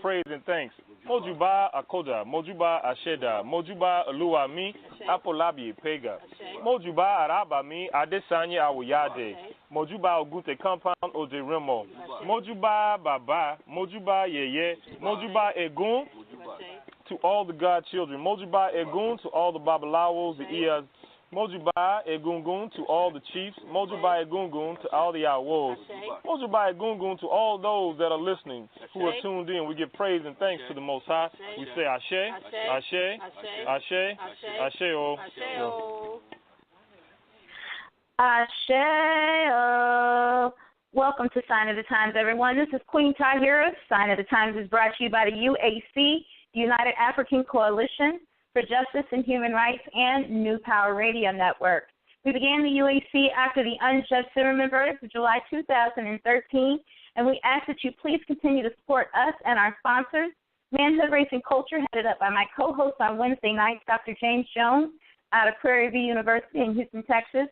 praise and thanks. Mojuba Akoda, Mojuba Asheda, Mojuba Aluami, Apolabi Pega, Mojuba Arabami, Adesanya Awuyade, Mojuba Ogute Compound Oderemo, Mojuba Baba, Mojuba Yeye, Mojuba Egun to all the God children, Mojuba Egun to all the Babalawos, the Ias, Mojuba Egungun to all the chiefs, Mojuba Egungun to all the Awos, Mojuba Egungun to all those that are listening, who are tuned in. We give praise and thanks to the Most High. We say Ashe, Ashe, Ashe, Ashe, Ashe. Welcome to Sign of the Times, everyone. This is Queen Tahiyrah. Sign of the Times is brought to you by the UAC, United African Coalition for Justice and Human Rights, and New Power Radio Network. We began the UAC after the unjust Zimmerman verdict of July 2013, and we ask that you please continue to support us and our sponsors, Manhood, Race, and Culture, headed up by my co-host on Wednesday nights, Dr. James Jones, out of Prairie View University in Houston, Texas.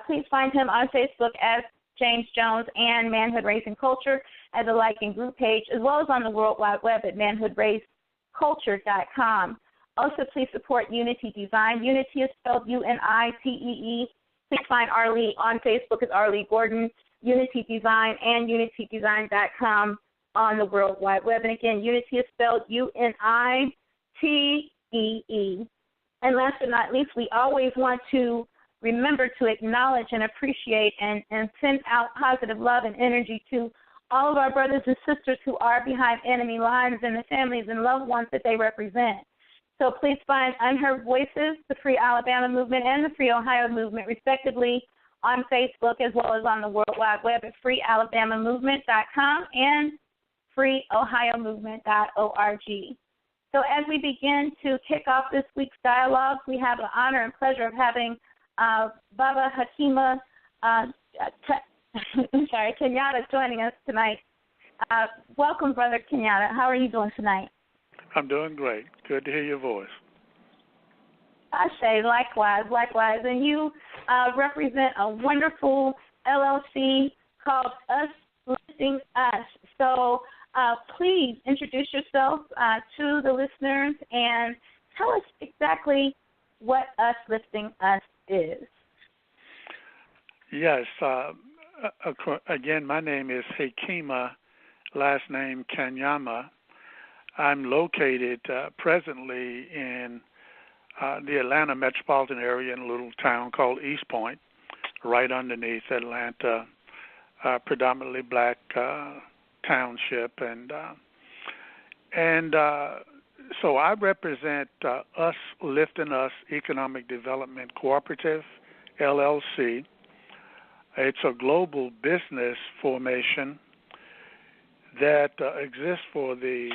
Please find him on Facebook as James Jones and Manhood, Race, and Culture as a like and group page, as well as on the World Wide Web at manhoodraceculture.com. Also, please support Unity Design. Unity is spelled UNITEE. Please find Arlie on Facebook as Arlie Gordon, Unity Design, and unitydesign.com on the World Wide Web. And again, Unity is spelled UNITEE. And last but not least, we always want to remember to acknowledge and appreciate and send out positive love and energy to all of our brothers and sisters who are behind enemy lines and the families and loved ones that they represent. So please find Unheard Voices, the Free Alabama Movement, and the Free Ohio Movement, respectively, on Facebook as well as on the World Wide Web at freealabamamovement.com and freeohiomovement.org. So as we begin to kick off this week's dialogue, we have the honor and pleasure of having Baba Hekima Kanyama joining us tonight. Welcome, Brother Kanyama. How are you doing tonight? I'm doing great. Good to hear your voice. I say likewise. And you represent a wonderful LLC called Us Lifting Us. So please introduce yourself to the listeners and tell us exactly what Us Lifting Us is. Yes. Again, my name is Hekima, last name Kanyama. I'm located presently in the Atlanta metropolitan area in a little town called East Point, right underneath Atlanta, predominantly black township. And so I represent Us Lifting Us Economic Development Cooperative, LLC. It's a global business formation that exists for the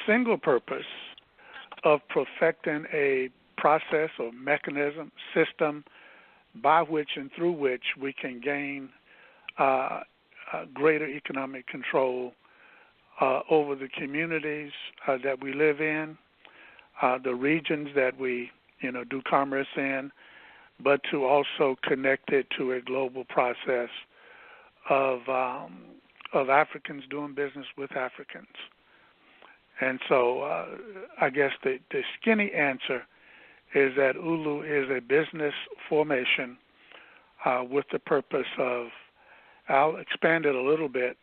single purpose of perfecting a process or mechanism, system by which and through which we can gain greater economic control over the communities that we live in, the regions that we do commerce in, but to also connect it to a global process of Africans doing business with Africans. And so I guess the skinny answer is that ULU is a business formation with the purpose of, I'll expand it a little bit,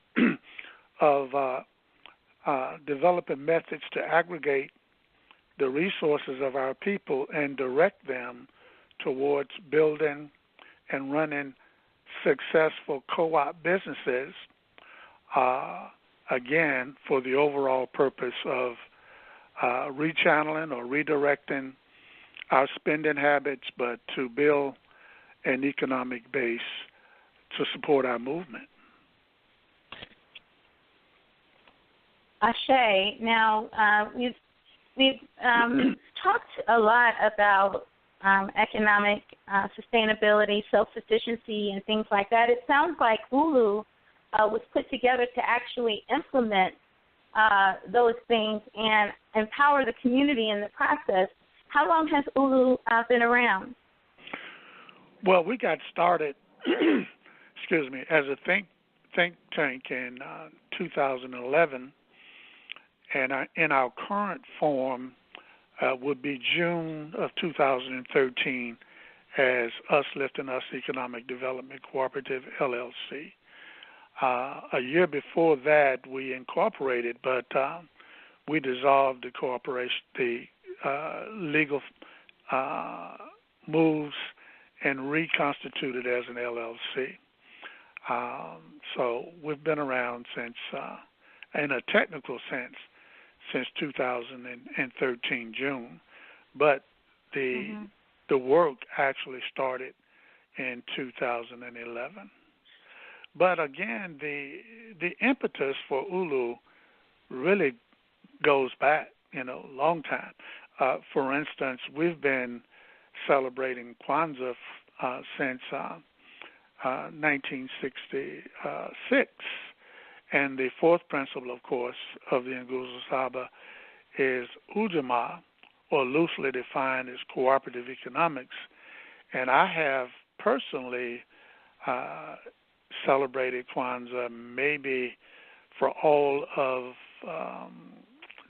of developing methods to aggregate the resources of our people and direct them towards building and running successful co-op businesses, again, for the overall purpose of rechanneling or redirecting our spending habits, but to build an economic base to support our movement. Ashe. Now, we've talked a lot about economic sustainability, self-sufficiency, and things like that. It sounds like ULU was put together to actually implement those things and empower the community in the process. How long has ULU been around? Well, we got started, as a think tank in 2011, And in our current form would be June of 2013 as Us Lifting Us Economic Development Cooperative, LLC. A year before that, we incorporated, but we dissolved the corporation, the legal moves, and reconstituted as an LLC. So we've been around since, in a technical sense, since 2013 June, but the work actually started in 2011. But again, the impetus for ULU really goes back, long time. For instance, we've been celebrating Kwanzaa since 1966. And the fourth principle, of course, of the Nguzo Saba is Ujamaa, or loosely defined as cooperative economics. And I have personally celebrated Kwanzaa maybe for all of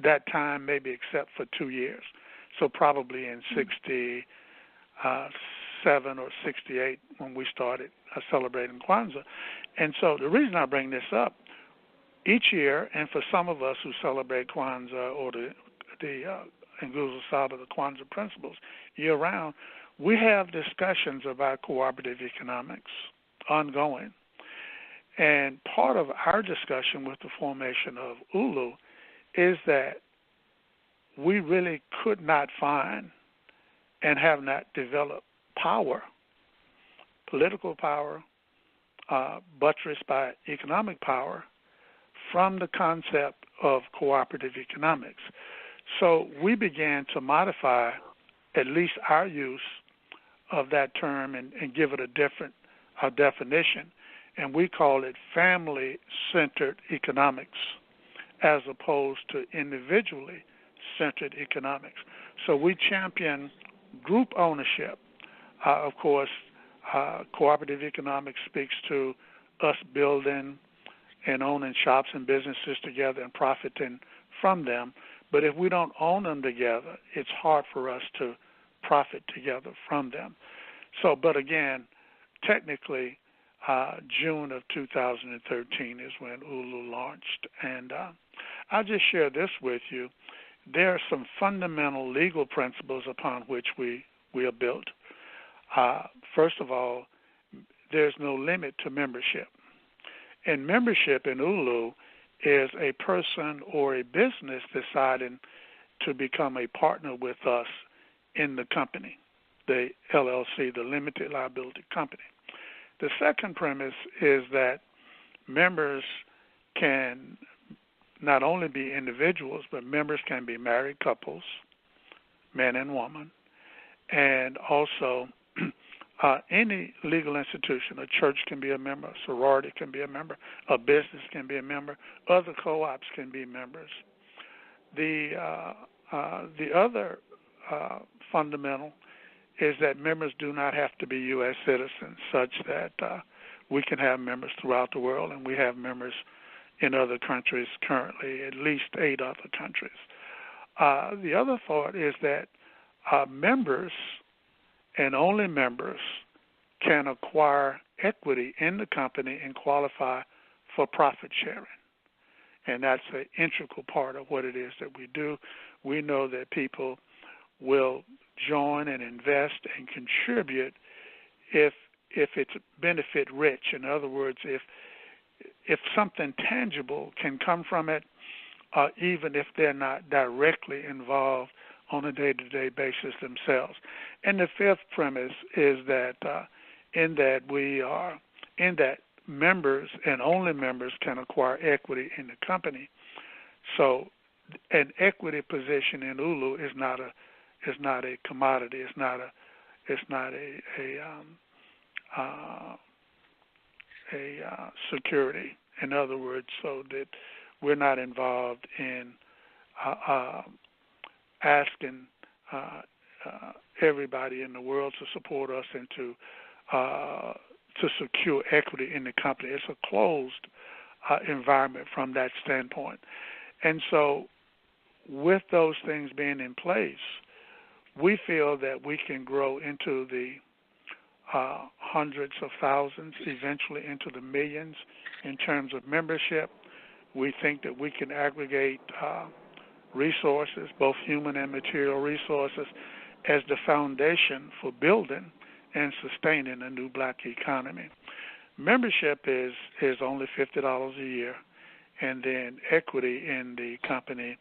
that time, maybe except for 2 years. So probably in 67 or 68 when we started celebrating Kwanzaa. And so the reason I bring this up, each year, and for some of us who celebrate Kwanzaa or the Nguzo Saba, the Kwanzaa principles, year-round, we have discussions about cooperative economics ongoing. And part of our discussion with the formation of ULU is that we really could not find and have not developed power, political power, buttressed by economic power, from the concept of cooperative economics. So we began to modify at least our use of that term and give it a different definition, and we call it family-centered economics as opposed to individually-centered economics. So we champion group ownership. Of course, cooperative economics speaks to us building and owning shops and businesses together and profiting from them. But if we don't own them together, it's hard for us to profit together from them. So, but again, technically, June of 2013 is when ULU launched. And I'll just share this with you. There are some fundamental legal principles upon which we are built. First of all, there's no limit to membership. And membership in ULU is a person or a business deciding to become a partner with us in the company, the LLC, the limited liability company. The second premise is that members can not only be individuals, but members can be married couples, man and woman, and also any legal institution. A church can be a member, a sorority can be a member, a business can be a member, other co-ops can be members. The other fundamental is that members do not have to be U.S. citizens, such that we can have members throughout the world, and we have members in other countries currently, at least 8 other countries. The other thought is that members and only members can acquire equity in the company and qualify for profit sharing. And that's an integral part of what it is that we do. We know that people will join and invest and contribute if it's benefit rich. In other words, if something tangible can come from it, even if they're not directly involved on a day-to-day basis themselves. And the fifth premise is that in that members and only members can acquire equity in the company. So an equity position in ULU is not a commodity. It's not a security. In other words, so that we're not involved in asking everybody in the world to support us and to secure equity in the company. It's a closed environment from that standpoint. And so with those things being in place, we feel that we can grow into the hundreds of thousands, eventually into the millions in terms of membership. We think that we can aggregate resources, both human and material resources, as the foundation for building and sustaining a new black economy. Membership is only $50 a year, and then equity in the company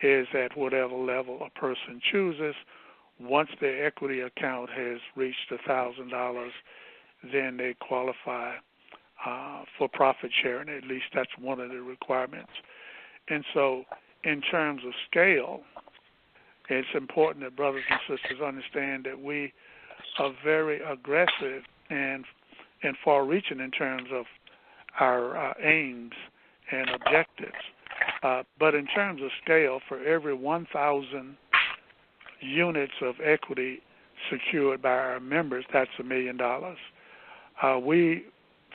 is at whatever level a person chooses. Once their equity account has reached $1,000, then they qualify for profit sharing. At least that's one of the requirements. And so in terms of scale, it's important that brothers and sisters understand that we are very aggressive and far-reaching in terms of our aims and objectives. But in terms of scale, for every 1,000 units of equity secured by our members, that's $1 million. We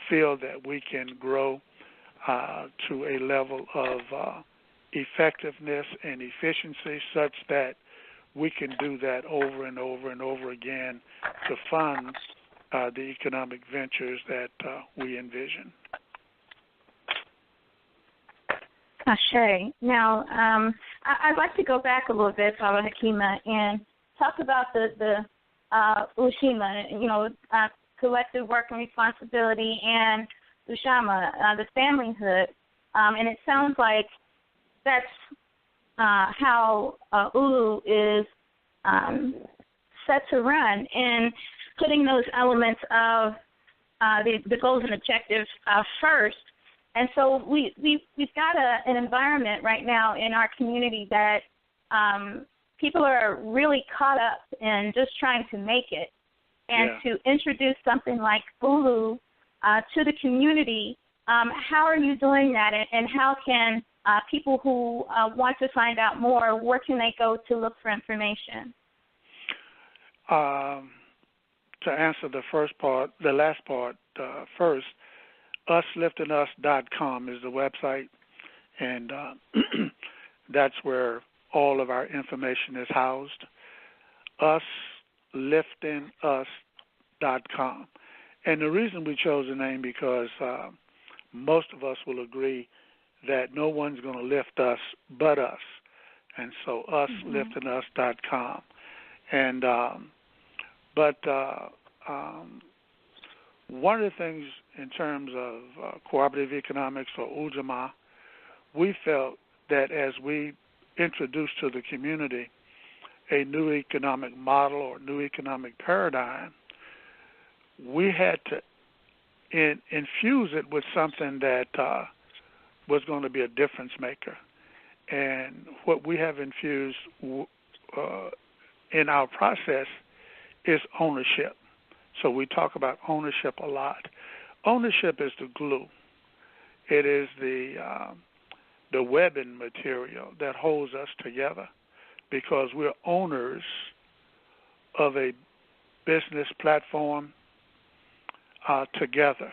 feel that we can grow to a level of effectiveness and efficiency such that we can do that over and over and over again to fund the economic ventures that we envision. Ashe. Now, I'd like to go back a little bit, Father Hekima, and talk about the Ushima, collective work and responsibility, and Ushama, the familyhood. And it sounds like that's how Ulu is set to run, and putting those elements of the goals and objectives first. And so we've got an environment right now in our community that people are really caught up in just trying to make it. And to introduce something like Ulu to the community, how are you doing that? And how can people who want to find out more, where can they go to look for information? To answer the last part first, usliftingus.com is the website, and that's where all of our information is housed. usliftingus.com. And the reason we chose the name because most of us will agree that no one's going to lift us but us. And so usliftingus.com. And one of the things in terms of cooperative economics or Ujamaa, we felt that as we introduced to the community a new economic model or new economic paradigm, we had to infuse it with something that was going to be a difference maker. And what we have infused in our process is ownership. So we talk about ownership a lot. Ownership is the glue. It is the webbing material that holds us together because we're owners of a business platform together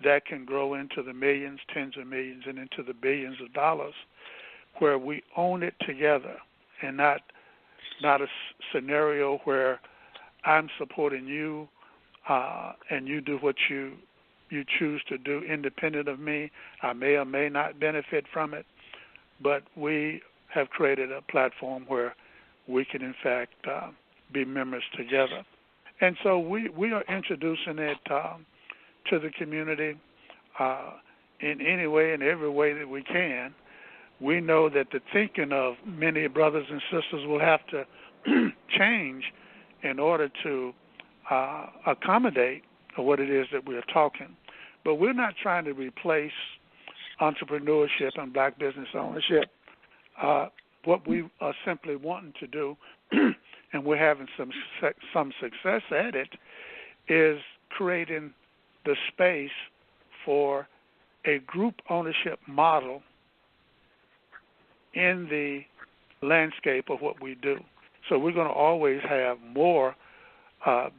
that can grow into the millions, tens of millions, and into the billions of dollars, where we own it together, and not a scenario where I'm supporting you and you do what you choose to do independent of me. I may or may not benefit from it, but we have created a platform where we can, in fact, be members together. And so we are introducing it to the community in any way and every way that we can. We know that the thinking of many brothers and sisters will have to change in order to accommodate what it is that we're talking. But we're not trying to replace entrepreneurship and black business ownership. What we are simply wanting to do, and we're having some success at it, is creating the space for a group ownership model in the landscape of what we do. So we're going to always have more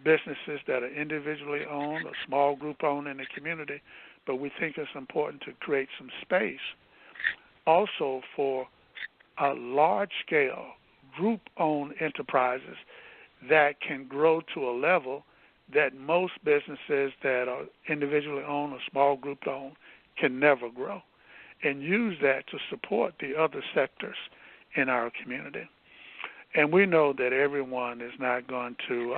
businesses that are individually owned or small group owned in the community, but we think it's important to create some space also for large-scale group-owned enterprises that can grow to a level that most businesses that are individually owned or small group owned can never grow, and use that to support the other sectors in our community. And we know that everyone is not going to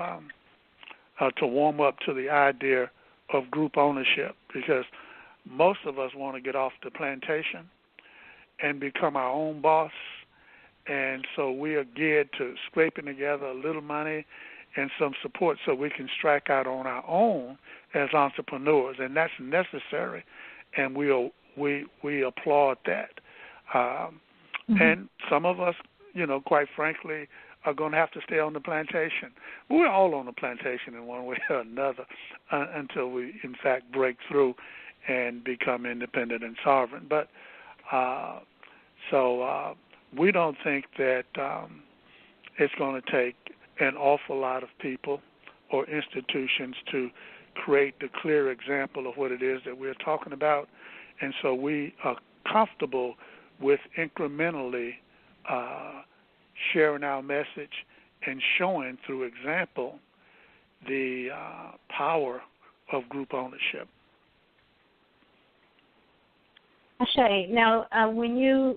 warm up to the idea of group ownership, because most of us want to get off the plantation and become our own boss. And so we are geared to scraping together a little money and some support so we can strike out on our own as entrepreneurs, and that's necessary, and we applaud that. And some of us, quite frankly, are going to have to stay on the plantation. We're all on the plantation in one way or another until we, in fact, break through and become independent and sovereign. But we don't think that it's going to take an awful lot of people or institutions to create the clear example of what it is that we're talking about. And so we are comfortable with incrementally sharing our message and showing through example the power of group ownership. Ashay, now when you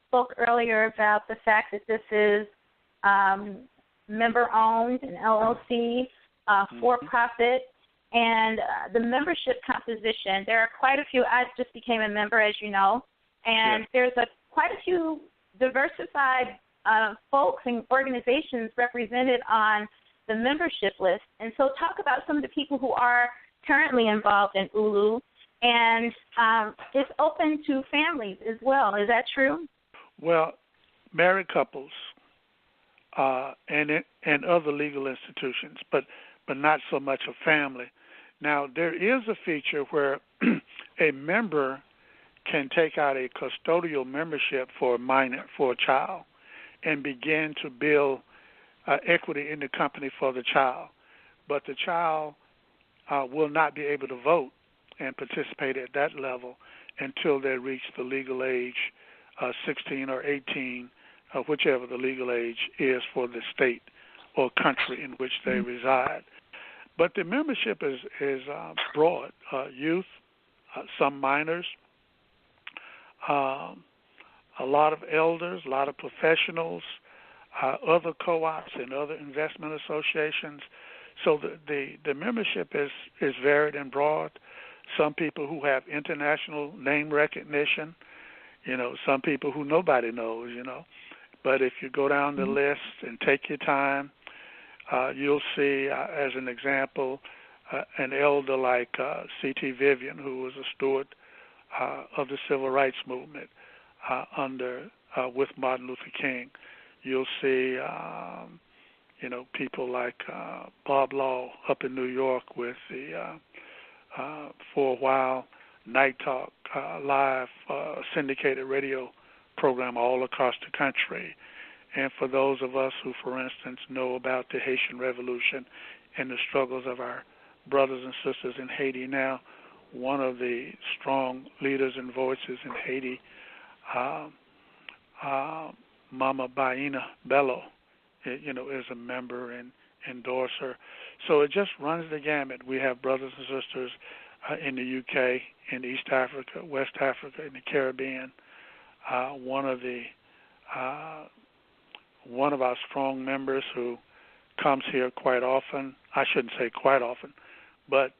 spoke earlier about the fact that this is member-owned, an LLC, for-profit, and the membership composition, there are quite a few. I just became a member, as you know, and there's quite a few diversified folks and organizations represented on the membership list. And so talk about some of the people who are currently involved in ULU, and it's open to families as well. Is that true? Well, married couples and other legal institutions, but not so much a family. Now, there is a feature where a member can take out a custodial membership for a minor, for a child, and begin to build equity in the company for the child. But the child will not be able to vote and participate at that level until they reach the legal age, 16 or 18, whichever the legal age is for the state or country in which they reside. But the membership is broad. Youth, some minors, a lot of elders, a lot of professionals, other co-ops and other investment associations. So the membership is varied and broad. Some people who have international name recognition, some people who nobody knows, But if you go down the list and take your time, you'll see, as an example, an elder like C.T. Vivian, who was a steward of the Civil Rights Movement with Martin Luther King. You'll see, people like Bob Law up in New York with the, for a while, Night Talk live syndicated radio program all across the country. And for those of us who, for instance, know about the Haitian Revolution and the struggles of our brothers and sisters in Haiti now, one of the strong leaders and voices in Haiti, Mama Baina Bello, is a member and endorser. So it just runs the gamut. We have brothers and sisters in the UK, in East Africa, West Africa, in the Caribbean. One of our strong members who comes here quite often, I shouldn't say quite often, but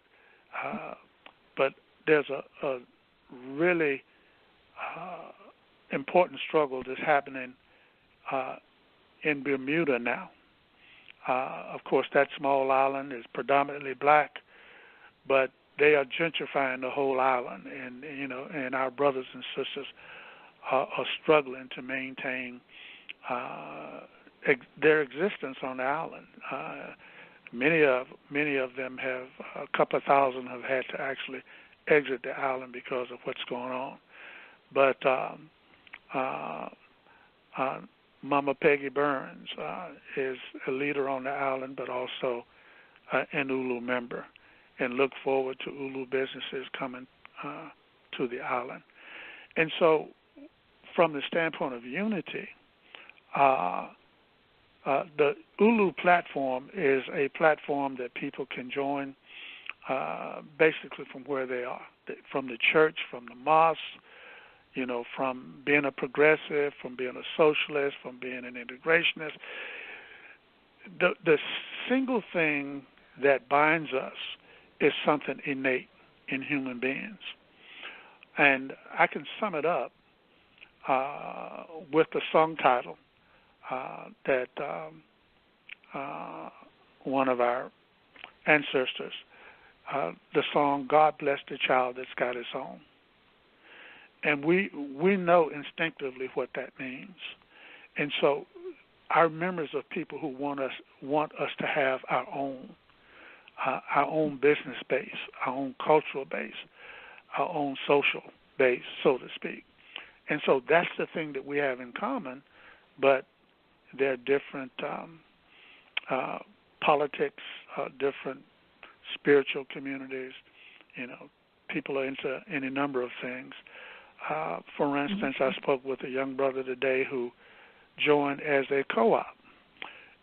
there's a really important struggle that's happening in Bermuda now. Of course, that small island is predominantly black, but they are gentrifying the whole island, and our brothers and sisters are struggling to maintain their existence on the island. Many of them have, a couple of thousand have had to actually exit the island because of what's going on. But Mama Peggy Burns is a leader on the island, but also an ULU member, and look forward to ULU businesses coming to the island. And so from the standpoint of unity, the ULU platform is a platform that people can join basically from where they are, from the church, from the mosque, from being a progressive, from being a socialist, from being an integrationist. The single thing that binds us is something innate in human beings. And I can sum it up with the song title that one of our ancestors, the song, God Bless the Child That's Got His Own. And we know instinctively what that means. And so our members are people who want us to have our own business base, our own cultural base, our own social base, so to speak. And so that's the thing that we have in common, but there are different politics, different spiritual communities. People are into any number of things. For instance, I spoke with a young brother today who joined as a co-op,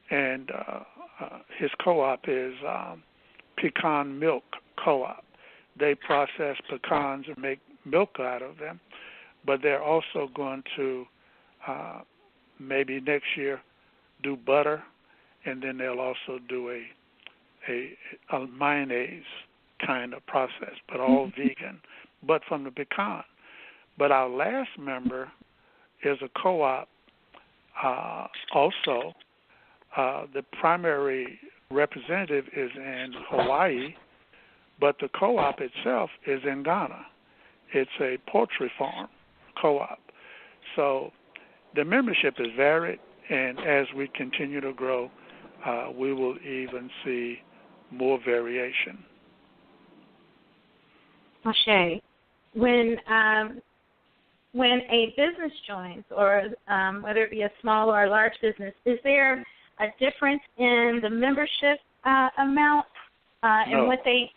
and his co-op is Pecan Milk Co-op. They process pecans and make milk out of them, but they're also going to maybe next year do butter, and then they'll also do a mayonnaise kind of process, but all vegan, but from the pecan. But our last member is a co-op also. The primary representative is in Hawaii, but the co-op itself is in Ghana. It's a poultry farm co-op. So the membership is varied, and as we continue to grow, we will even see more variation. O'Shea, when a business joins, or whether it be a small or a large business, is there a difference in the membership amount and what they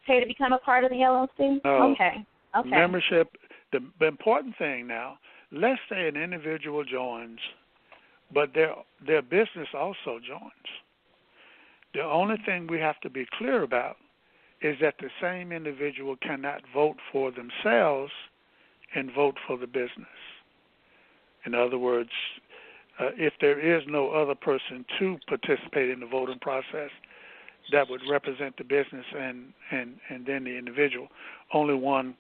pay to become a part of the LLC? No. Okay. Membership, the important thing now, let's say an individual joins, but their business also joins. The only thing we have to be clear about is that the same individual cannot vote for themselves and vote for the business. In other words, if there is no other person to participate in the voting process that would represent the business and then the individual, only one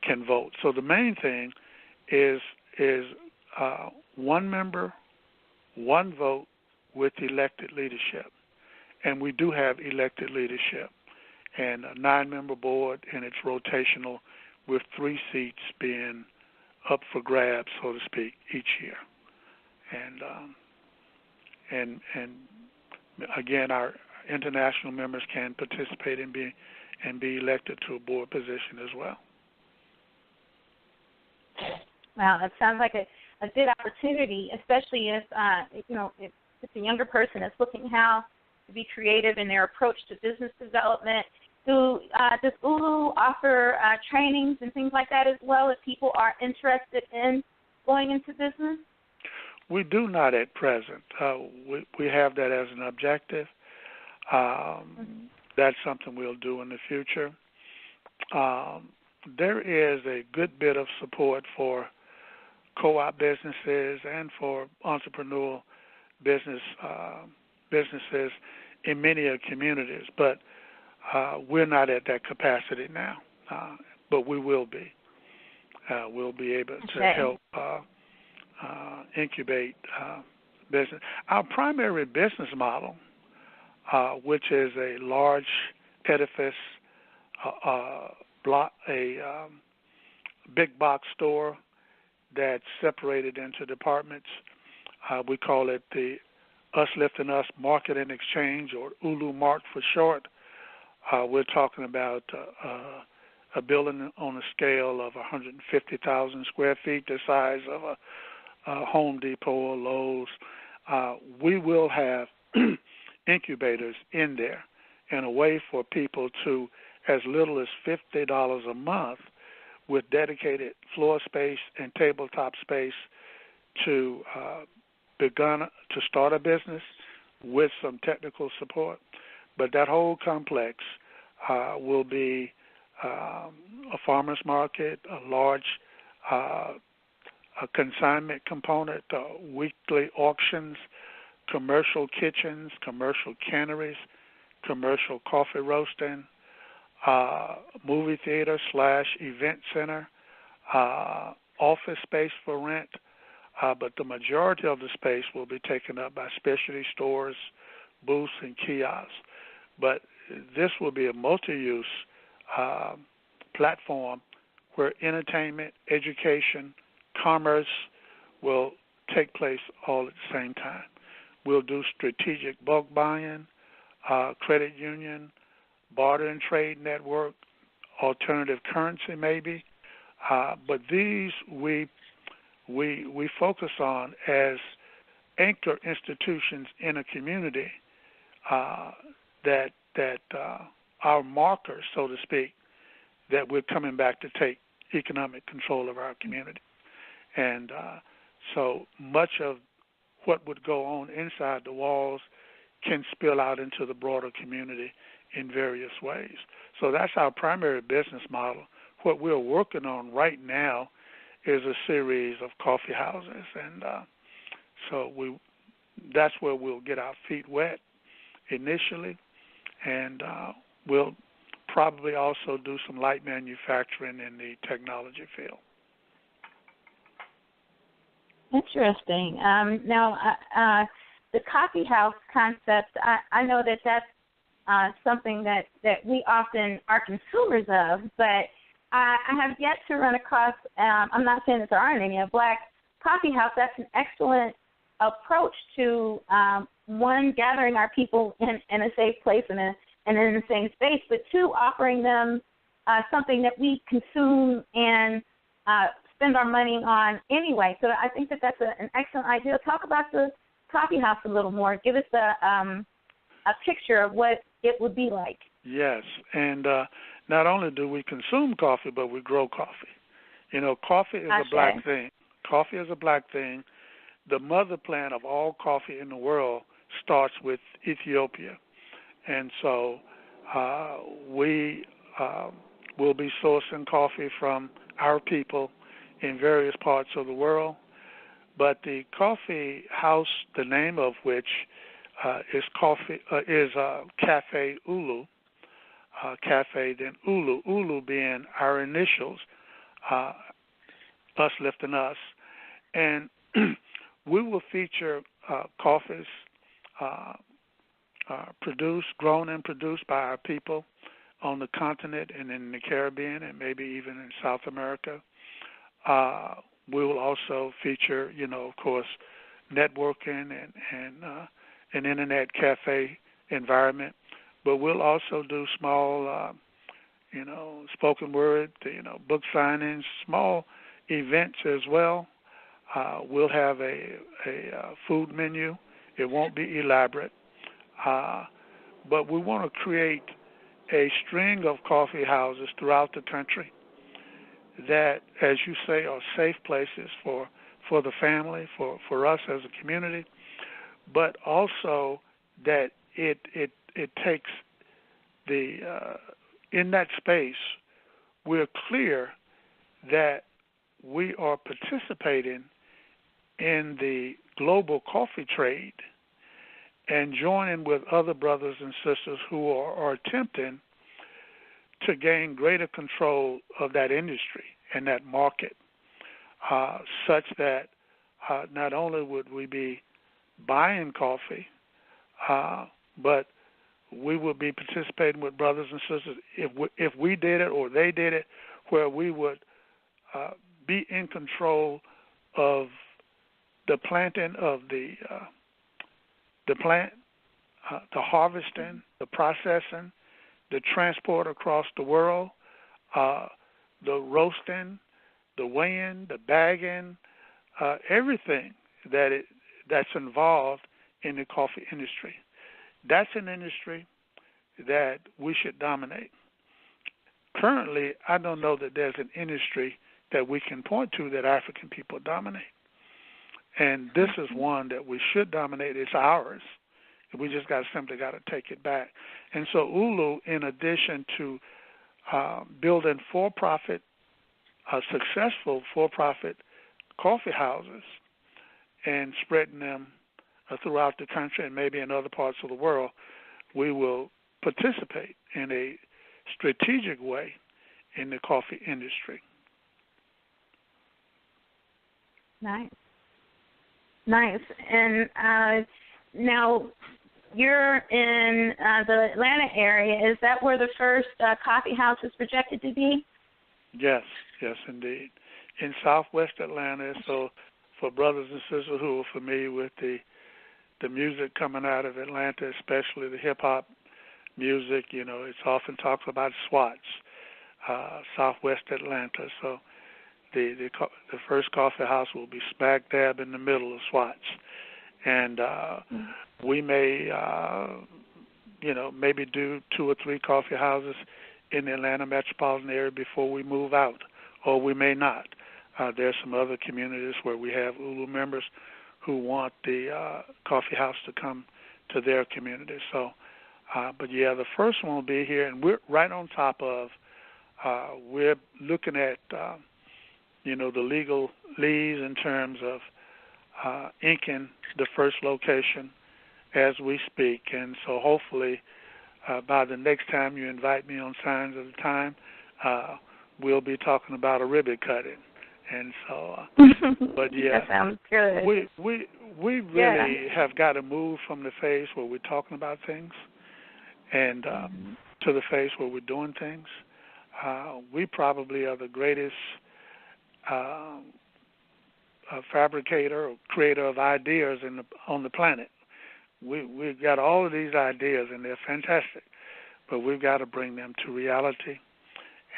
can vote. So the main thing is one member, one vote with elected leadership. And we do have elected leadership, and a 9-member board, and it's rotational, with 3 seats being up for grabs, so to speak, each year. And again, our international members can participate and be elected to a board position as well. Wow, that sounds like a good opportunity, especially if if a younger person is looking how to be creative in their approach to business development. Does ULU offer trainings and things like that as well if people are interested in going into business? We do not at present. We have that as an objective. That's something we'll do in the future. There is a good bit of support for co-op businesses and for entrepreneurial businesses in many communities, but we're not at that capacity now, but we will be. We'll be able to help incubate business. Our primary business model, which is a large edifice, big box store that's separated into departments. We call it the Us Lifting Us Market and Exchange, or ULU Mart for short. We're talking about a building on a scale of 150,000 square feet, the size of a Home Depot or Lowe's. We will have incubators in there in a way for people to, as little as $50 a month, with dedicated floor space and tabletop space to start a business with some technical support. But that whole complex will be a farmer's market, a large a consignment component, weekly auctions, commercial kitchens, commercial canneries, commercial coffee roasting, movie theater / event center, office space for rent, but the majority of the space will be taken up by specialty stores, booths, and kiosks. But this will be a multi-use platform where entertainment, education, commerce will take place all at the same time. We'll do strategic bulk buying, credit union, barter and trade network, alternative currency maybe, but these we focus on as anchor institutions in a community that our markers, so to speak, that we're coming back to take economic control of our community. And so much of what would go on inside the walls can spill out into the broader community in various ways. So that's our primary business model. What we're working on right now is a series of coffee houses, and so that's where we'll get our feet wet initially, and we'll probably also do some light manufacturing in the technology field. Interesting. Now, the coffee house concept, I know that that's something that we often are consumers of, but I have yet to run across, I'm not saying that there aren't any, a black coffee house. That's an excellent approach to, one, gathering our people in a safe place and in the same space, but two, offering them something that we consume and spend our money on anyway. So I think that that's an excellent idea. Talk about the coffee house a little more. Give us a picture of what it would be like. Yes, and not only do we consume coffee, but we grow coffee. You know, coffee is a black thing. Coffee is a black thing. The mother plant of all coffee in the world starts with Ethiopia. And so we will be sourcing coffee from our people in various parts of the world. But the coffee house, the name of which is Cafe Ulu, Cafe, then Ulu, Ulu being our initials, us lifting us. And we will feature coffees grown and produced by our people on the continent and in the Caribbean and maybe even in South America. We will also feature, of course, networking and an internet cafe environment. But we'll also do small, spoken word, book signings, small events as well. We'll have a food menu. It won't be elaborate. But we want to create a string of coffee houses throughout the country that, as you say, are safe places for the family, for us as a community, but also that it takes in that space, we're clear that we are participating in the global coffee trade and joining with other brothers and sisters who are attempting to gain greater control of that industry and that market, such that not only would we be buying coffee, but we would be participating with brothers and sisters if we did it or they did it, where we would be in control of the planting of the plant, the harvesting, the processing, the transport across the world, the roasting, the weighing, the bagging, everything that's involved in the coffee industry. That's an industry that we should dominate. Currently, I don't know that there's an industry that we can point to that African people dominate. And this is one that we should dominate. It's ours. We just simply got to take it back. And so ULU, in addition to building successful for-profit coffee houses and spreading them throughout the country and maybe in other parts of the world, we will participate in a strategic way in the coffee industry. Nice. And now you're in the Atlanta area. Is that where the first coffee house is projected to be? Yes, indeed. In Southwest Atlanta, so for brothers and sisters who are familiar with the music coming out of Atlanta, especially the hip-hop music, it's often talked about SWATs, Southwest Atlanta. So the first coffee house will be smack dab in the middle of SWATs. And we may, maybe do 2 or 3 coffee houses in the Atlanta metropolitan area before we move out, or we may not. There are some other communities where we have ULU members who want the coffee house to come to their community. So, but yeah, the first one will be here, and we're right on top of. We're looking at, the legal leads in terms of inking the first location as we speak, and so hopefully by the next time you invite me on Signs of the Time, we'll be talking about a ribbon cutting. And so, but yeah, that sounds good. We really have got to move from the phase where we're talking about things and to the phase where we're doing things. We probably are the greatest fabricator or creator of ideas on the planet. We've got all of these ideas, and they're fantastic, but we've got to bring them to reality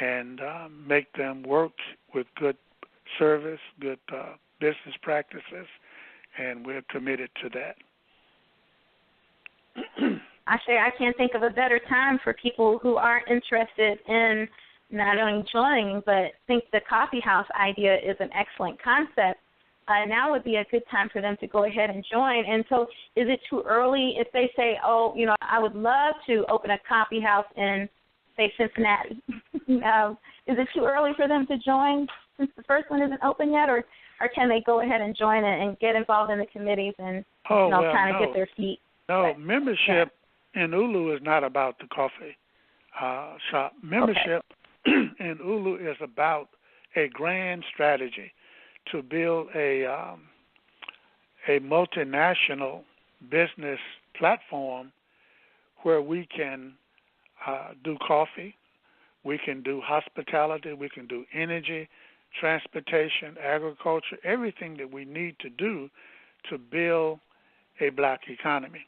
and make them work with good service, good business practices, and we're committed to that. Actually, I can't think of a better time for people who are interested in not only joining, but think the coffee house idea is an excellent concept. Now would be a good time for them to go ahead and join. And so is it too early if they say, I would love to open a coffee house in, say, Cincinnati? Is it too early for them to join since the first one isn't open yet, or can they go ahead and join and get involved in the committees and kind of get their feet? No, membership in ULU is not about the coffee shop. Membership in ULU is about a grand strategy to build a multinational business platform where we can do coffee, we can do hospitality, we can do energy, transportation, agriculture, everything that we need to do to build a black economy.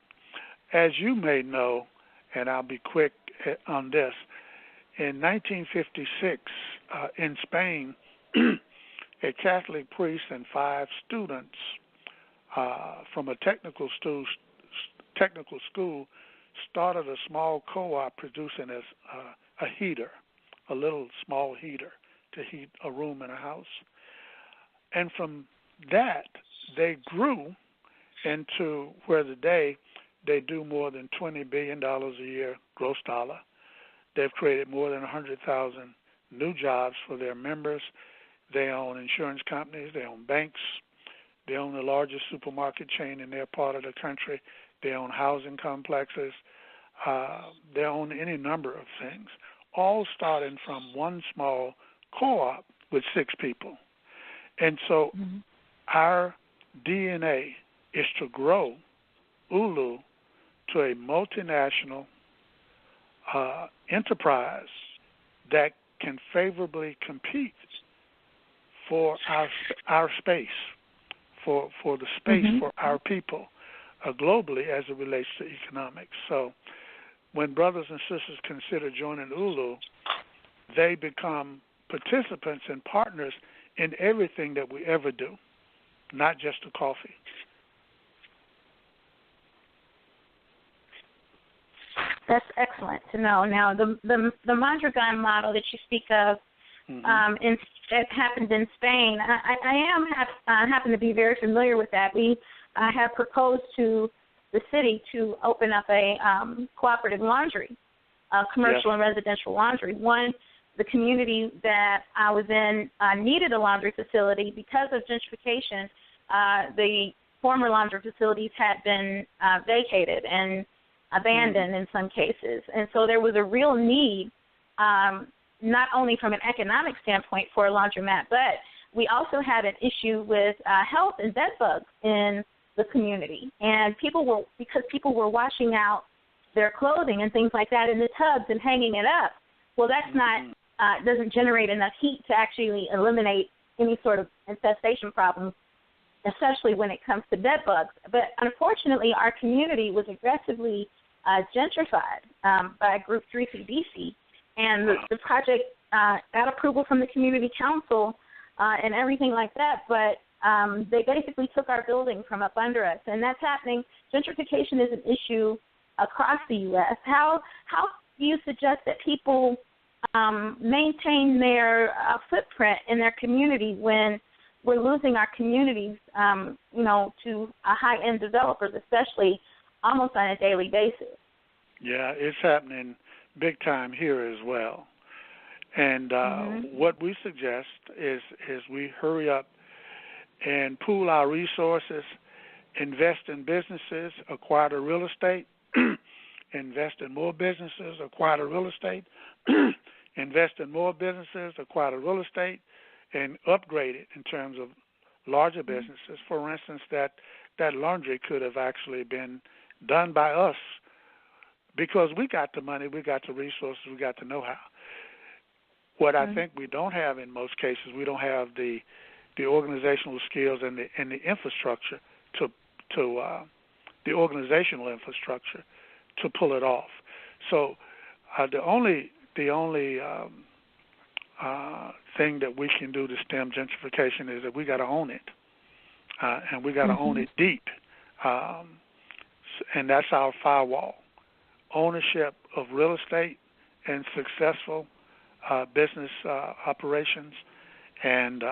As you may know, and I'll be quick on this, in 1956 in Spain, a Catholic priest and 5 students from a technical school started a small co-op producing a heater, a little small heater to heat a room in a house. And from that, they grew into where today they do more than $20 billion a year gross dollar. They've created more than 100,000 new jobs for their members. They own insurance companies. They own banks. They own the largest supermarket chain in their part of the country. They own housing complexes. They own any number of things, all starting from one small co-op with 6 people. And so our DNA is to grow ULU to a multinational enterprise that can favorably compete for our space, for the space for our people globally as it relates to economics. So when brothers and sisters consider joining ULU, they become participants and partners in everything that we ever do, not just the coffee. That's excellent to know. Now, the Mondragon model that you speak of, It happened in Spain. I happen to be very familiar with that. We have proposed to the city to open up a cooperative laundry, commercial and residential laundry. The community that I was in needed a laundry facility because of gentrification. The former laundry facilities had been vacated and abandoned in some cases. And so there was a real need, not only from an economic standpoint for a laundromat, but we also had an issue with health and bed bugs in the community. And because people were washing out their clothing and things like that in the tubs and hanging it up, well, that's not, doesn't generate enough heat to actually eliminate any sort of infestation problems, especially when it comes to bed bugs. But unfortunately, our community was aggressively gentrified by Group 3CDC, and the project got approval from the community council and everything like that, but they basically took our building from up under us, and that's happening. Gentrification is an issue across the U.S. How do you suggest that people maintain their footprint in their community when we're losing our communities, to high-end developers, especially almost on a daily basis? Yeah, it's happening big time here as well. And what we suggest is we hurry up and pool our resources, invest in businesses, acquire the real estate, invest in more businesses, acquire the real estate, invest in more businesses, acquire the real estate, and upgrade it in terms of larger businesses. For instance, that laundry could have actually been done by us because we got the money, we got the resources, we got the know-how. What I think we don't have in most cases, we don't have the organizational skills and the infrastructure to the organizational infrastructure to pull it off. So the only thing that we can do to stem gentrification is that we got to own it, and we got to own it deep, and that's our firewall: ownership of real estate and successful business operations, and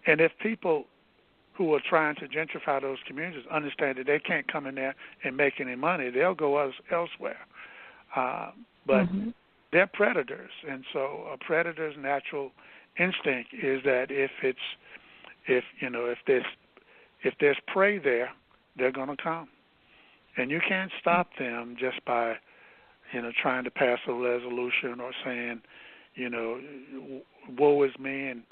if people who are trying to gentrify those communities understand that they can't come in there and make any money, they'll go elsewhere. But they're predators, and so a predator's natural instinct is that if there's prey there, they're going to come, and you can't stop them just by trying to pass a resolution or saying, woe is me, and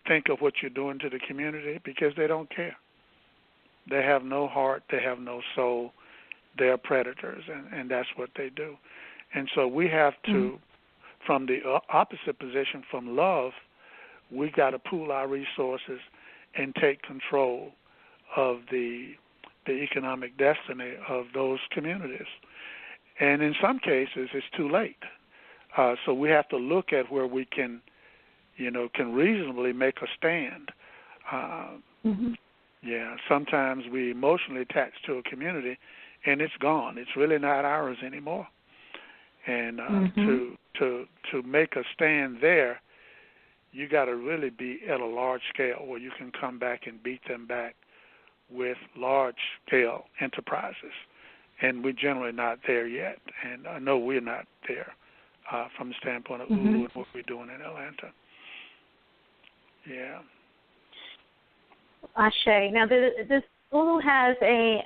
think of what you're doing to the community, because they don't care. They have no heart. They have no soul. They're predators, and that's what they do. And so we have to, from the opposite position, from love, we got to pool our resources and take control of the economic destiny of those communities. And in some cases, it's too late. So we have to look at where we can reasonably make a stand. Yeah, sometimes we emotionally attach to a community, and it's gone. It's really not ours anymore. And to make a stand there, you got to really be at a large scale where you can come back and beat them back with large-scale enterprises. And we're generally not there yet. And I know we're not there from the standpoint of ULU and what we're doing in Atlanta. Yeah. Ashe. Now, this ULU has a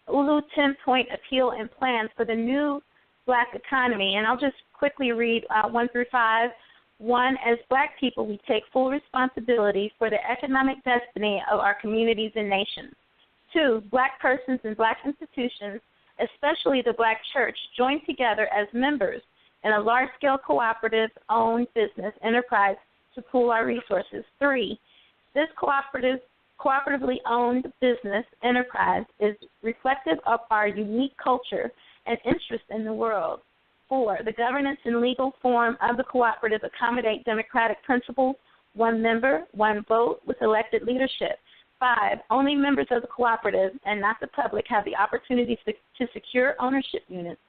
ULU 10-point appeal and plans for the new Black economy, and I'll just quickly read 1 through 5. 1, as Black people, we take full responsibility for the economic destiny of our communities and nations. 2, Black persons and Black institutions, especially the Black church, join together as members in a large-scale cooperative-owned business enterprise to pool our resources. 3, this cooperatively owned business enterprise is reflective of our unique culture and interest in the world. 4, the governance and legal form of the cooperative accommodate democratic principles, 1 member, 1 vote with elected leadership. 5, only members of the cooperative and not the public have the opportunity to secure ownership units,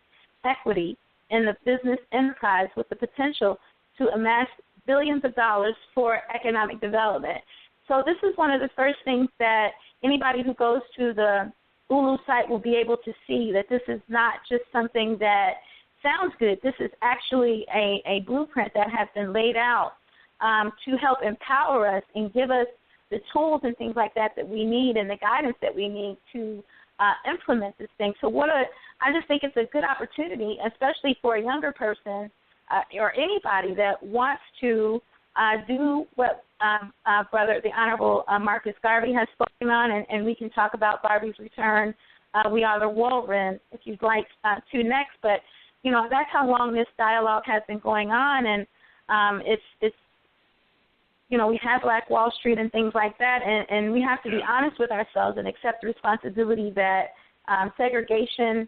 equity in the business enterprise with the potential to amass billions of dollars for economic development. So this is one of the first things that anybody who goes to the ULU site will be able to see, that this is not just something that sounds good. This is actually a blueprint that has been laid out to help empower us and give us the tools and things like that we need and the guidance that we need to implement this thing. So I just think it's a good opportunity, especially for a younger person or anybody that wants to do what the Honorable Marcus Garvey has spoken on, and we can talk about Garvey's return. We are the whirlwind, if you'd like to next. But, that's how long this dialogue has been going on, and it's we have Black Wall Street and things like that, and we have to be honest with ourselves and accept the responsibility that segregation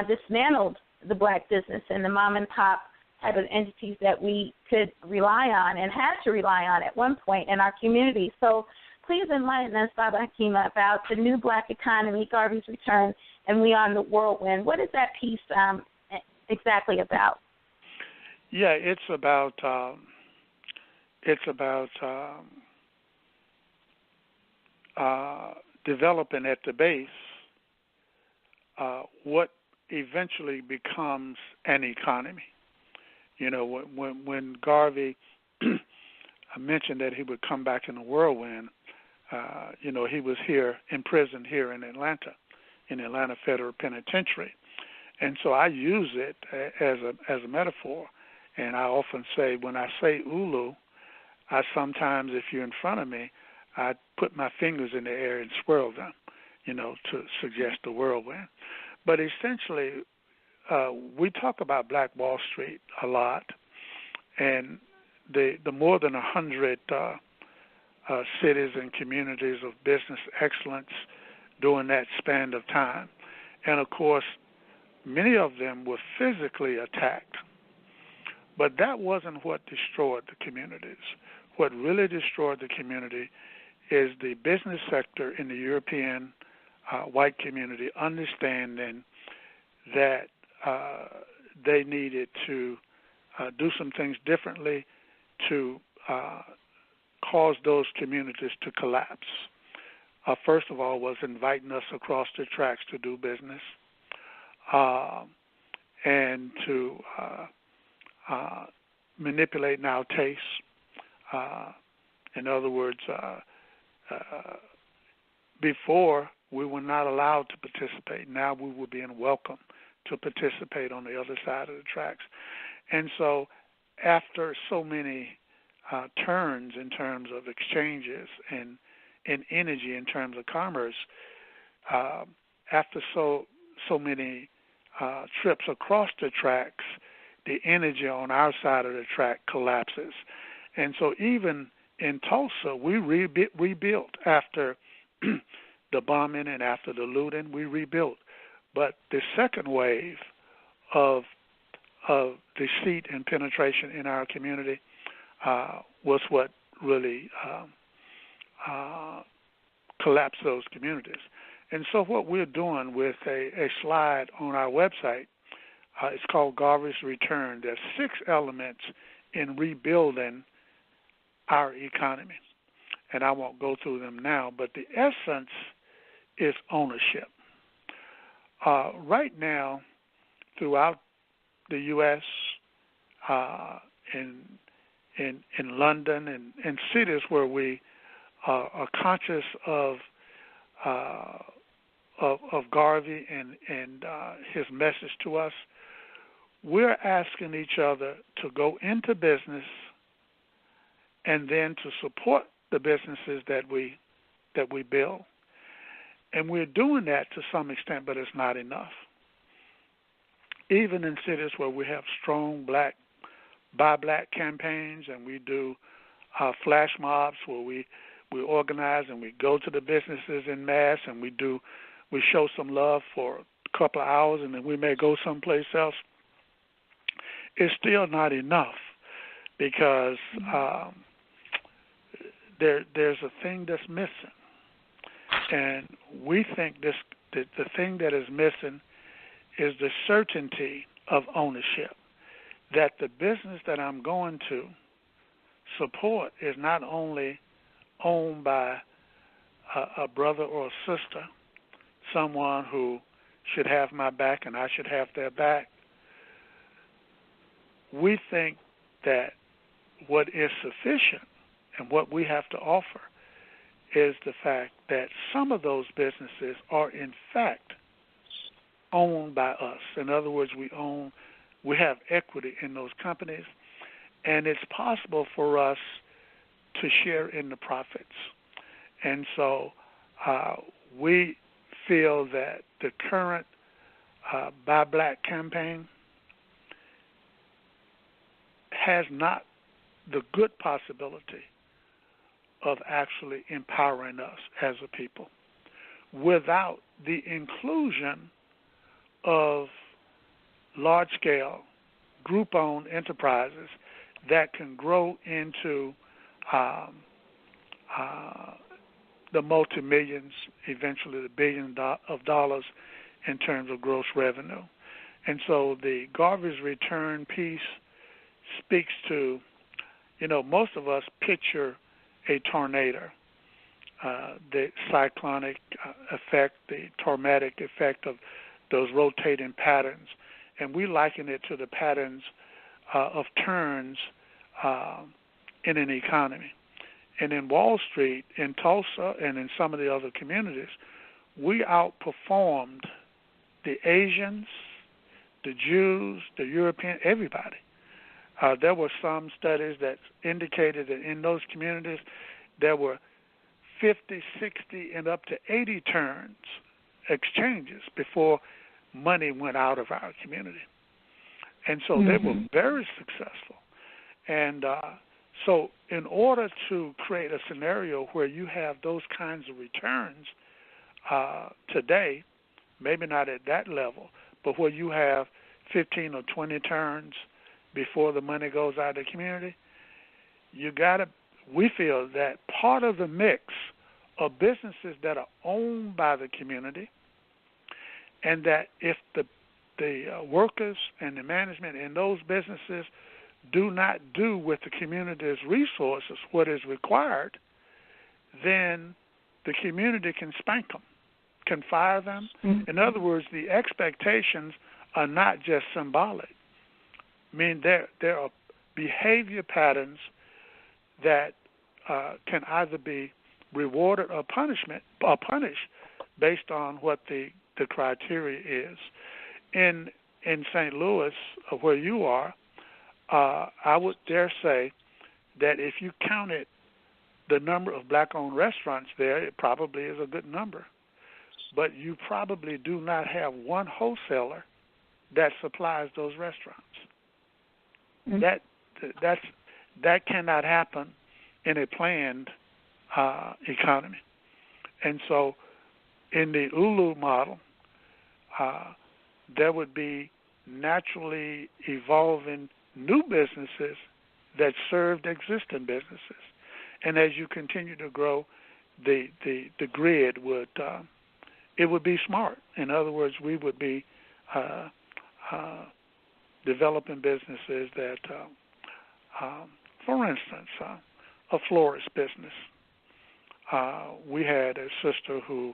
dismantled the black business and the mom and pop type of entities that we could rely on and had to rely on at one point in our community. So please enlighten us, Baba Hekima, about the new black economy, Garvey's return, and we are in the whirlwind. What is that piece exactly about? Yeah, it's about developing at the base what eventually becomes an economy. When Garvey mentioned that he would come back in the whirlwind, he was here in prison here in Atlanta Federal Penitentiary. And so I use it as a metaphor. And I often say, when I say Ulu, I sometimes, if you're in front of me, I put my fingers in the air and swirl them, to suggest the whirlwind. But essentially, we talk about Black Wall Street a lot, and the more than 100 cities and communities of business excellence during that span of time. And, of course, many of them were physically attacked. But that wasn't what destroyed the communities. What really destroyed the community is the business sector in the European white community understanding that they needed to do some things differently to cause those communities to collapse. First of all, was inviting us across the tracks to do business and to manipulate our tastes. In other words, before we were not allowed to participate. Now we were being welcomed to participate on the other side of the tracks. And so after so many turns in terms of exchanges and in energy in terms of commerce, after so many trips across the tracks, the energy on our side of the track collapses. And so even in Tulsa, we rebuilt after the bombing and after the looting, we rebuilt. But the second wave of deceit and penetration in our community was what really collapsed those communities. And so what we're doing with a slide on our website, it's called Garvey's Return. There's 6 elements in rebuilding our economy. And I won't go through them now, but the essence is ownership. Right now, throughout the U.S., in London and cities where we are conscious of Garvey and his message to us, we're asking each other to go into business and then to support the businesses that we build. And we're doing that to some extent, but it's not enough. Even in cities where we have strong buy black campaigns and we do flash mobs where we organize and we go to the businesses en masse and we show some love for a couple of hours and then we may go someplace else, it's still not enough because there's a thing that's missing. And we think the thing that is missing is the certainty of ownership, that the business that I'm going to support is not only owned by a brother or a sister, someone who should have my back and I should have their back. We think that what is sufficient and what we have to offer is the fact that some of those businesses are in fact owned by us. In other words, we have equity in those companies, and it's possible for us to share in the profits. And so we feel that the current Buy Black campaign has not the good possibility of actually empowering us as a people without the inclusion of large-scale group-owned enterprises that can grow into the multi-millions, eventually the billions of dollars in terms of gross revenue. And so the Garvey's return piece speaks to, most of us picture a tornado, the cyclonic effect, the tornadic effect of those rotating patterns, and we liken it to the patterns of turns in an economy. And in Wall Street, in Tulsa, and in some of the other communities, we outperformed the Asians, the Jews, the European, everybody. There were some studies that indicated that in those communities there were 50, 60, and up to 80 turns, exchanges, before money went out of our community. And so they were very successful. And so in order to create a scenario where you have those kinds of returns today, maybe not at that level, but where you have 15 or 20 turns before the money goes out of the community, we feel that part of the mix of businesses that are owned by the community, and that if the workers and the management in those businesses do not do with the community's resources what is required, then the community can spank them, can fire them. In other words, the expectations are not just symbolic. I mean, there are behavior patterns that can either be rewarded or punished based on what the criteria is. In St. Louis, where you are, I would dare say that if you counted the number of black-owned restaurants there, it probably is a good number. But you probably do not have one wholesaler that supplies those restaurants. That cannot happen in a planned economy. And so in the ULU model, there would be naturally evolving new businesses that served existing businesses. And as you continue to grow, the grid would be smart. In other words, we would be developing businesses that, for instance, a florist business. We had a sister who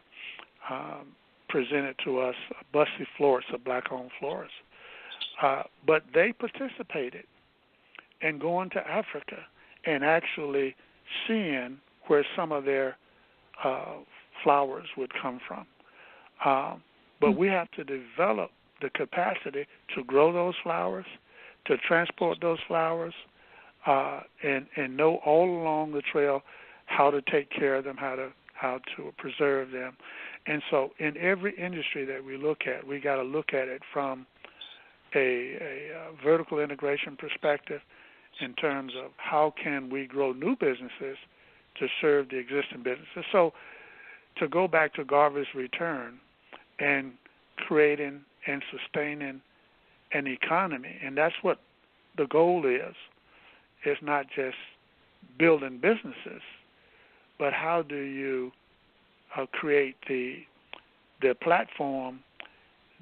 presented to us Bussy Florists, a black-owned florist. But they participated in going to Africa and actually seeing where some of their flowers would come from. But we have to develop the capacity to grow those flowers, to transport those flowers, and know all along the trail how to take care of them, how to preserve them. And so in every industry that we look at, we got to look at it from a vertical integration perspective in terms of how can we grow new businesses to serve the existing businesses. So to go back to Garvey's return and creating and sustaining an economy, and that's what the goal is. It's not just building businesses, but how do you create the platform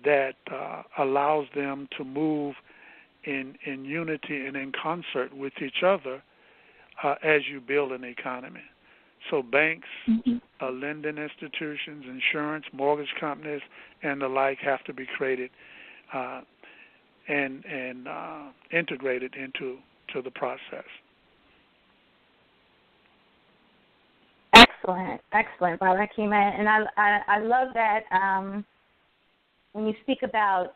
that allows them to move in unity and in concert with each other as you build an economy. So banks, lending institutions, insurance, mortgage companies, and the like have to be created and integrated into the process. Excellent, Brother Hekima. And I love that when you speak about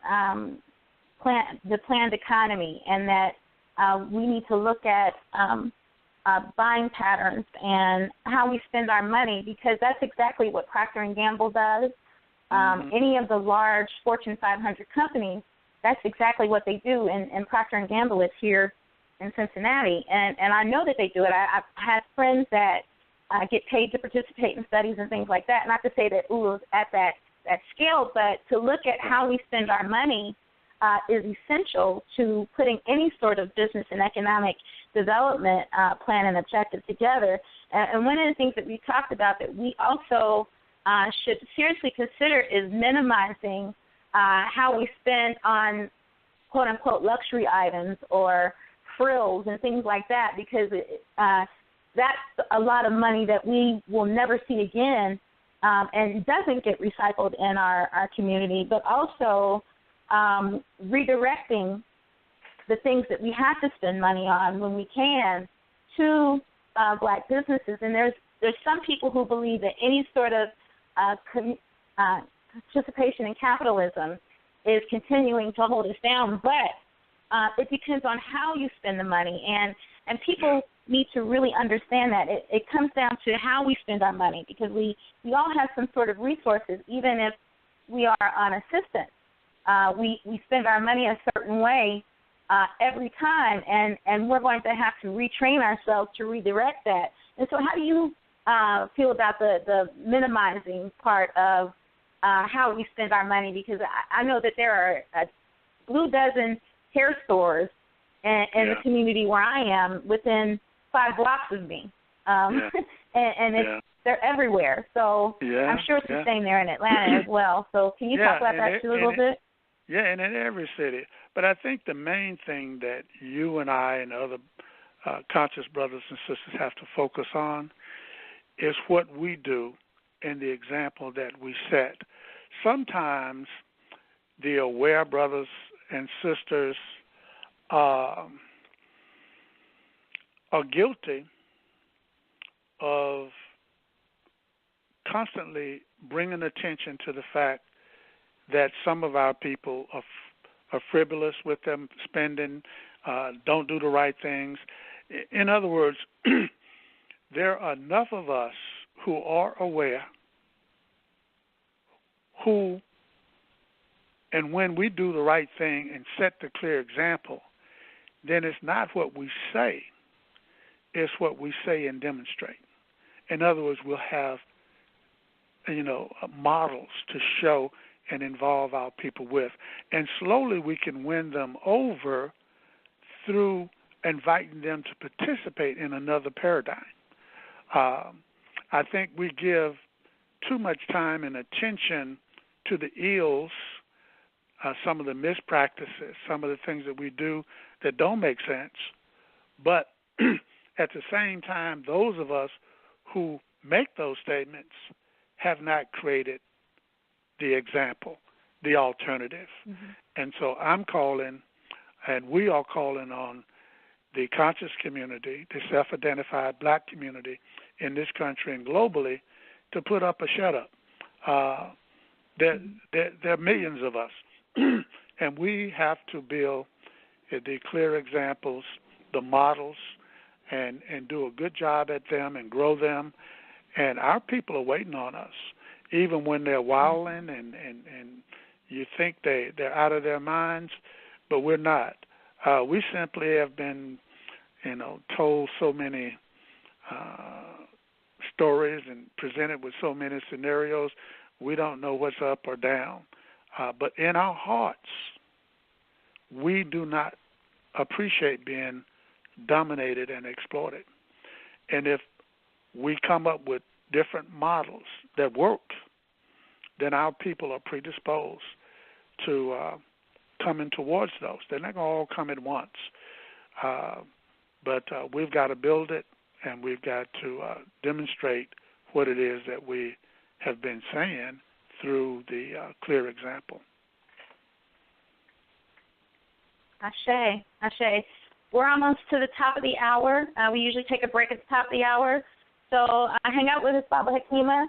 the planned economy, and that we need to look at buying patterns and how we spend our money, because that's exactly what Procter & Gamble does. Any of the large Fortune 500 companies, that's exactly what they do, and Procter & Gamble is here in Cincinnati, and I know that they do it. I've had friends that get paid to participate in studies and things like that, not to say that at that scale, but to look at how we spend our money is essential to putting any sort of business and economic development plan and objective together. And one of the things that we talked about that we also should seriously consider is minimizing how we spend on quote-unquote luxury items or frills and things like that, because that's a lot of money that we will never see again and doesn't get recycled in our community, but also redirecting the things that we have to spend money on when we can to black businesses. And there's some people who believe that any sort of participation in capitalism is continuing to hold us down, but it depends on how you spend the money, and people need to really understand that. It comes down to how we spend our money, because we all have some sort of resources, even if we are on assistance. We spend our money a certain way every time, and we're going to have to retrain ourselves to redirect that. And so how do you feel about the minimizing part of how we spend our money? Because I know that there are a blue dozen hair stores in the community where I am within 5 blocks of me. And they're everywhere. So I'm sure it's the same there in Atlanta as well. So can you talk about that too a little bit? Yeah, and in every city. But I think the main thing that you and I and other conscious brothers and sisters have to focus on is what we do and the example that we set. Sometimes the aware brothers and sisters are guilty of constantly bringing attention to the fact that some of our people are frivolous with them spending, don't do the right things. In other words, there are enough of us who are aware, and when we do the right thing and set the clear example, then it's not what we say, it's what we say and demonstrate. In other words, we'll have, models to show and involve our people with. And slowly we can win them over through inviting them to participate in another paradigm. I think we give too much time and attention to the ills, some of the mispractices, some of the things that we do that don't make sense. But at the same time, those of us who make those statements have not created the example, the alternative. And so I'm calling, and we are calling on the conscious community, the self-identified black community in this country and globally to put up a shut up. There are millions of us, and we have to build the clear examples, the models, and do a good job at them and grow them. And our people are waiting on us, even when they're wilding and you think they're out of their minds, but we're not. We simply have been, told so many stories and presented with so many scenarios, we don't know what's up or down. But in our hearts, we do not appreciate being dominated and exploited. And if we come up with different models that work, then our people are predisposed to coming towards those. They're not going to all come at once. But we've got to build it, and we've got to demonstrate what it is that we have been saying through the clear example. Ashe, Ashe. We're almost to the top of the hour. We usually take a break at the top of the hour. So hang out with us, Baba Hekima.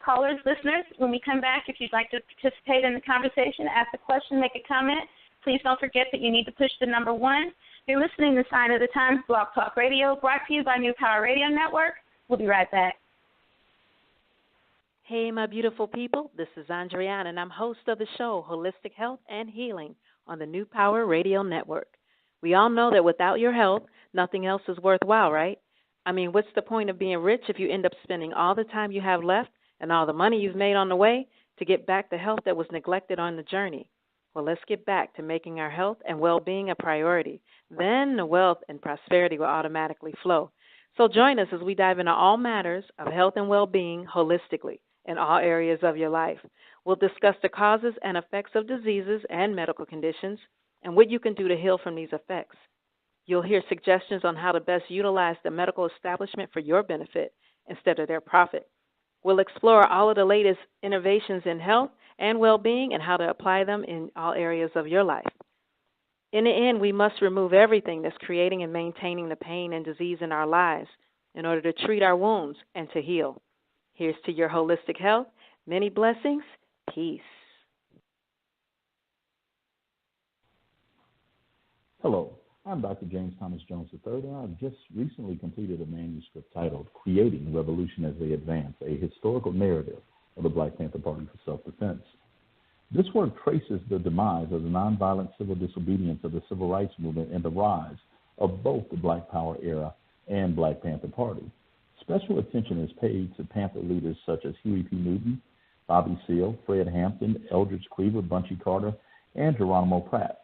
Callers, listeners, when we come back, if you'd like to participate in the conversation, ask a question, make a comment, please don't forget that you need to push the number 1. You're listening to Sign of the Times Blog Talk Radio, brought to you by New Power Radio Network. We'll be right back. Hey, my beautiful people. This is Andriana, and I'm host of the show, Holistic Health and Healing, on the New Power Radio Network. We all know that without your health, nothing else is worthwhile, right? I mean, what's the point of being rich if you end up spending all the time you have left and all the money you've made on the way to get back the health that was neglected on the journey? Well, let's get back to making our health and well-being a priority. Then the wealth and prosperity will automatically flow. So join us as we dive into all matters of health and well-being holistically in all areas of your life. We'll discuss the causes and effects of diseases and medical conditions and what you can do to heal from these effects. You'll hear suggestions on how to best utilize the medical establishment for your benefit instead of their profit. We'll explore all of the latest innovations in health and well-being and how to apply them in all areas of your life. In the end, we must remove everything that's creating and maintaining the pain and disease in our lives in order to treat our wounds and to heal. Here's to your holistic health. Many blessings. Peace. Hello, I'm Dr. James Thomas Jones III, and I've just recently completed a manuscript titled Creating Revolution as They Advance, a historical narrative of the Black Panther Party for self-defense. This work traces the demise of the nonviolent civil disobedience of the civil rights movement and the rise of both the Black Power era and Black Panther Party. Special attention is paid to Panther leaders such as Huey P. Newton, Bobby Seale, Fred Hampton, Eldridge Cleaver, Bunchy Carter, and Geronimo Pratt.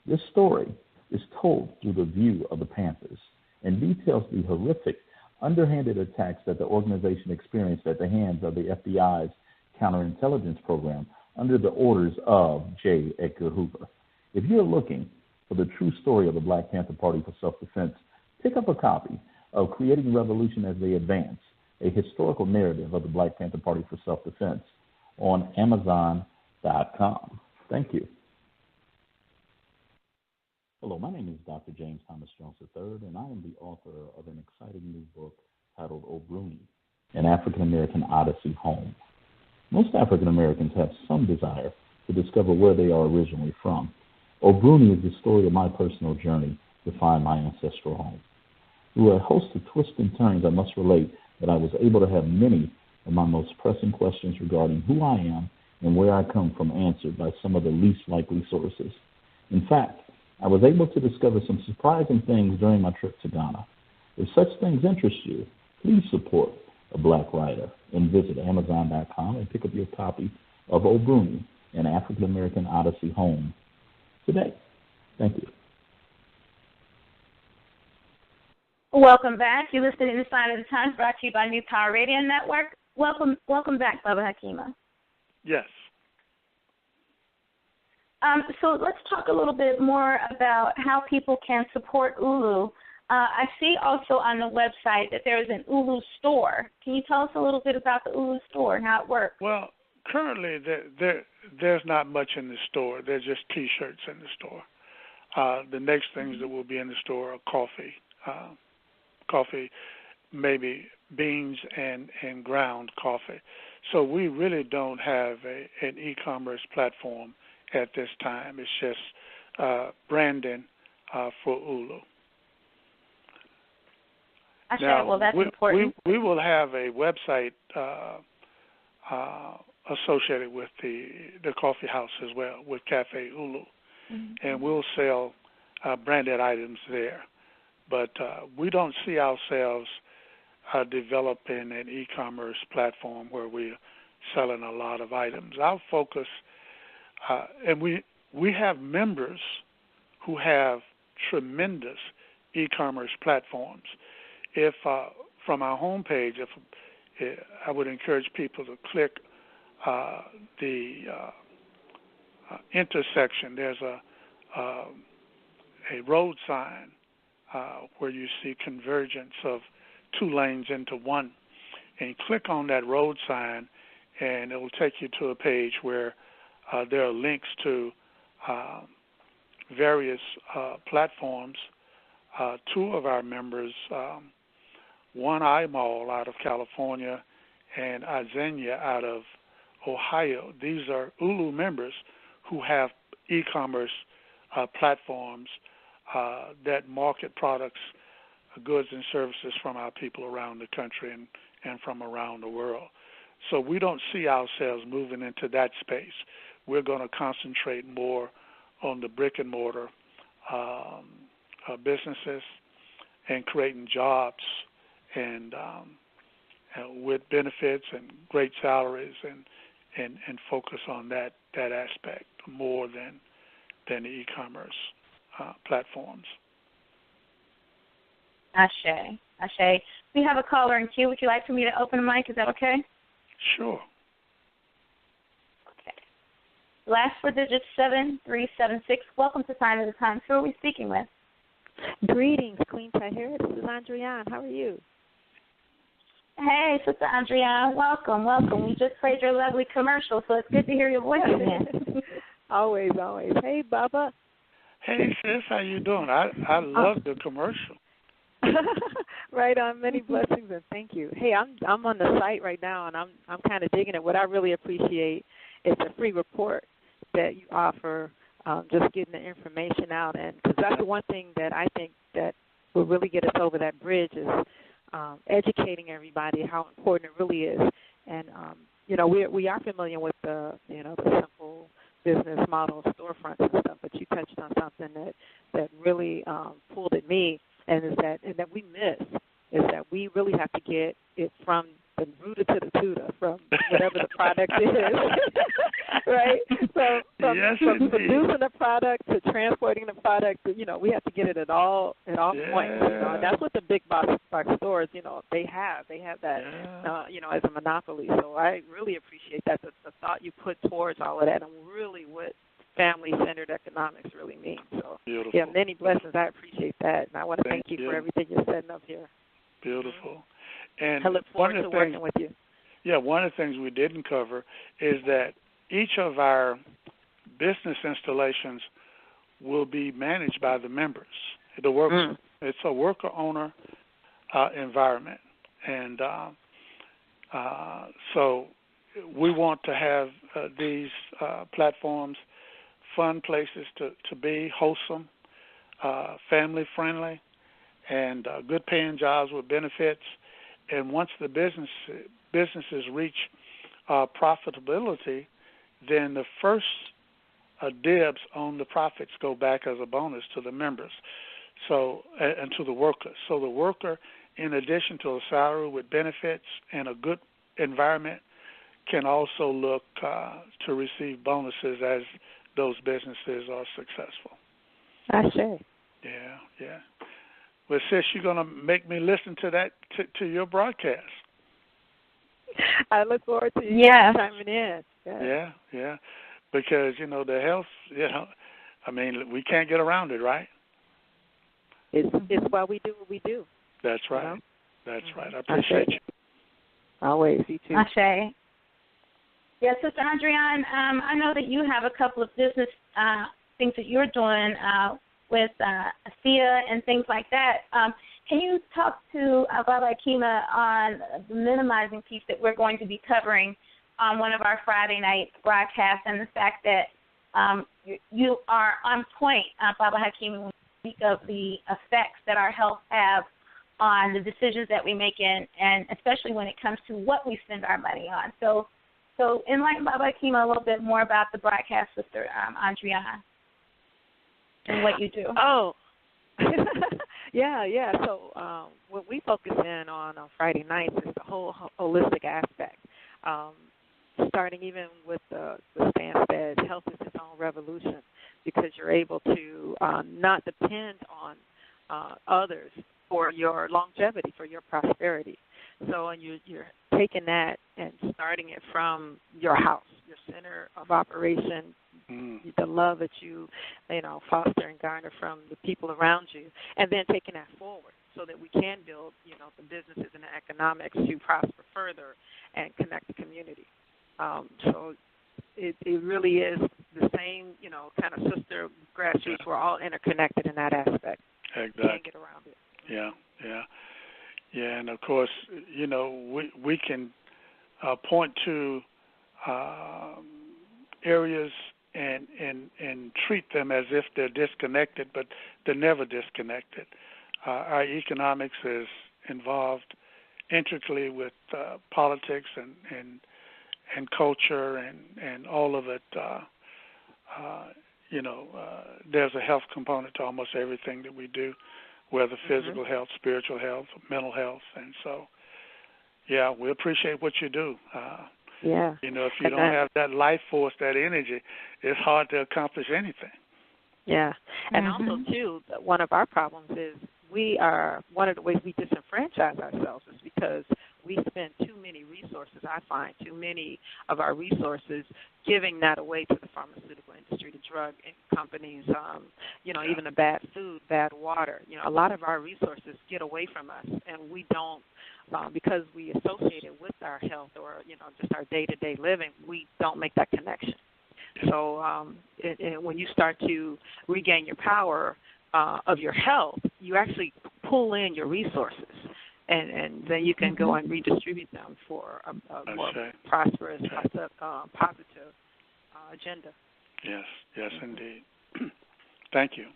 This story is told through the view of the Panthers and details the horrific, underhanded attacks that the organization experienced at the hands of the FBI's counterintelligence program under the orders of J. Edgar Hoover. If you're looking for the true story of the Black Panther Party for self-defense, pick up a copy of Creating Revolution as They Advance, a historical narrative of the Black Panther Party for self-defense on Amazon.com. Thank you. Hello, my name is Dr. James Thomas Jones III, and I am the author of an exciting new book titled Obruni, An African American Odyssey Home. Most African Americans have some desire to discover where they are originally from. Obruni is the story of my personal journey to find my ancestral home. Through a host of twists and turns, I must relate that I was able to have many of my most pressing questions regarding who I am and where I come from answered by some of the least likely sources. In fact, I was able to discover some surprising things during my trip to Ghana. If such things interest you, please support a Black writer and visit Amazon.com and pick up your copy of Obruni, An African American Odyssey Home today. Thank you. Welcome back. You're listening to Sign of the Times, brought to you by New Power Radio Network. Welcome back, Baba Hekima. Yes. So let's talk a little bit more about how people can support ULU. I see also on the website that there is an ULU store. Can you tell us a little bit about the ULU store and how it works? Well, currently there's not much in the store. There's just T-shirts in the store. The next things that will be in the store are coffee, maybe beans and ground coffee. So we really don't have an e-commerce platform at this time. It's just branding for ULU. Now, well, that's important. We will have a website associated with the coffee house as well, with Cafe ULU, and we'll sell branded items there. But we don't see ourselves developing an e-commerce platform where we're selling a lot of items. Our focus, and we have members who have tremendous e-commerce platforms. If from our homepage, I would encourage people to click the intersection. There's a road sign where you see convergence of 2 lanes into one. And click on that road sign, and it will take you to a page where there are links to various platforms. 2 of our members, one iMall out of California and Azenia out of Ohio. These are ULU members who have e-commerce platforms that market products, goods, and services from our people around the country and from around the world. So we don't see ourselves moving into that space. We're going to concentrate more on the brick-and-mortar businesses and creating jobs and with benefits and great salaries and focus on that aspect more than the e-commerce platforms. Ashe. Ashe. We have a caller in queue. Would you like for me to open the mic? Is that okay? Sure. Okay. Last 4 digits, 7376. Welcome to Sign of the Times. Who are we speaking with? Greetings, Queen Tahiyrah. This is Andriane. How are you? Hey, Sister Andriane. Welcome, welcome. We just played your lovely commercial, so it's good to hear your voice again. Always, always. Hey, Baba. Hey, sis, how you doing? I love the commercial. Right on. Many blessings and thank you. Hey, I'm on the site right now, and I'm kind of digging it. What I really appreciate is the free report that you offer, just getting the information out, and because that's the one thing that I think that will really get us over that bridge is educating everybody how important it really is. And we are familiar with the the simple business model of storefronts and stuff, but you touched on something that really pulled at me, and that we miss is that we really have to get it from the rooter to the tutor, from whatever the product is, right? So from producing the product to transporting the product, we have to get it at all points. And that's what the big box stores, they have that, as a monopoly. So I really appreciate that, the thought you put towards all of that, and really what family-centered economics really means. So, beautiful. Yeah, many blessings. I appreciate that, and I want to thank you for everything you're setting up here. Beautiful. And I look forward to working with you. Yeah, one of the things we didn't cover is that each of our business installations will be managed by the members, the workers. It's a worker-owner environment. And so we want to have these platforms fun places to be, wholesome, family-friendly, and good-paying jobs with benefits. And once the businesses reach profitability, then the first dibs on the profits go back as a bonus to the members, and to the workers. So the worker, in addition to a salary with benefits and a good environment, can also look to receive bonuses as those businesses are successful. I see. Yeah. Well, sis, you're going to make me listen to that, to your broadcast. I look forward to you chiming in. Yeah. Because, the health, we can't get around it, right? It's why we do what we do. That's right. That's right. I appreciate you. Always. You too. Ashe. Yes, Sister Andriane, I know that you have a couple of business things that you're doing with ASEA and things like that. Can you talk to Baba Hekima on the minimizing piece that we're going to be covering on one of our Friday night broadcasts, and the fact that you are on point, Baba Hekima, when you speak of the effects that our health have on the decisions that we make and especially when it comes to what we spend our money on. So enlighten Baba Hekima a little bit more about the broadcast, Sister Andriane, and what you do. Oh, yeah. So what we focus in on Friday nights is the whole holistic aspect, starting even with the stance that health is its own revolution, because you're able to not depend on others for your longevity, for your prosperity. So you're taking that and starting it from your house, your center of operation, the love that you foster and garner from the people around you, and then taking that forward so that we can build, the businesses and the economics to prosper further and connect the community. So it really is the same, kind of sister grassroots. We're all interconnected in that aspect. Exactly. Can't get around it. Yeah, and of course, we can point to areas and treat them as if they're disconnected, but they're never disconnected. Our economics is involved intricately with politics and culture and all of it. There's a health component to almost everything that we do, whether physical health, spiritual health, mental health, and so. Yeah, we appreciate what you do. If you don't have that life force, that energy, it's hard to accomplish anything. Yeah, and also, too, one of our problems is one of the ways we disenfranchise ourselves is because we spend too many resources, I find, too many of our resources giving that away to the pharmaceutical industry, the drug companies, even the bad food, bad water. A lot of our resources get away from us, and we don't, because we associate it with our health or, just our day-to-day living, we don't make that connection. So when you start to regain your power of your health, you actually pull in your resources, and then you can go and redistribute them for a more prosperous, positive agenda. Yes, indeed. Thank you.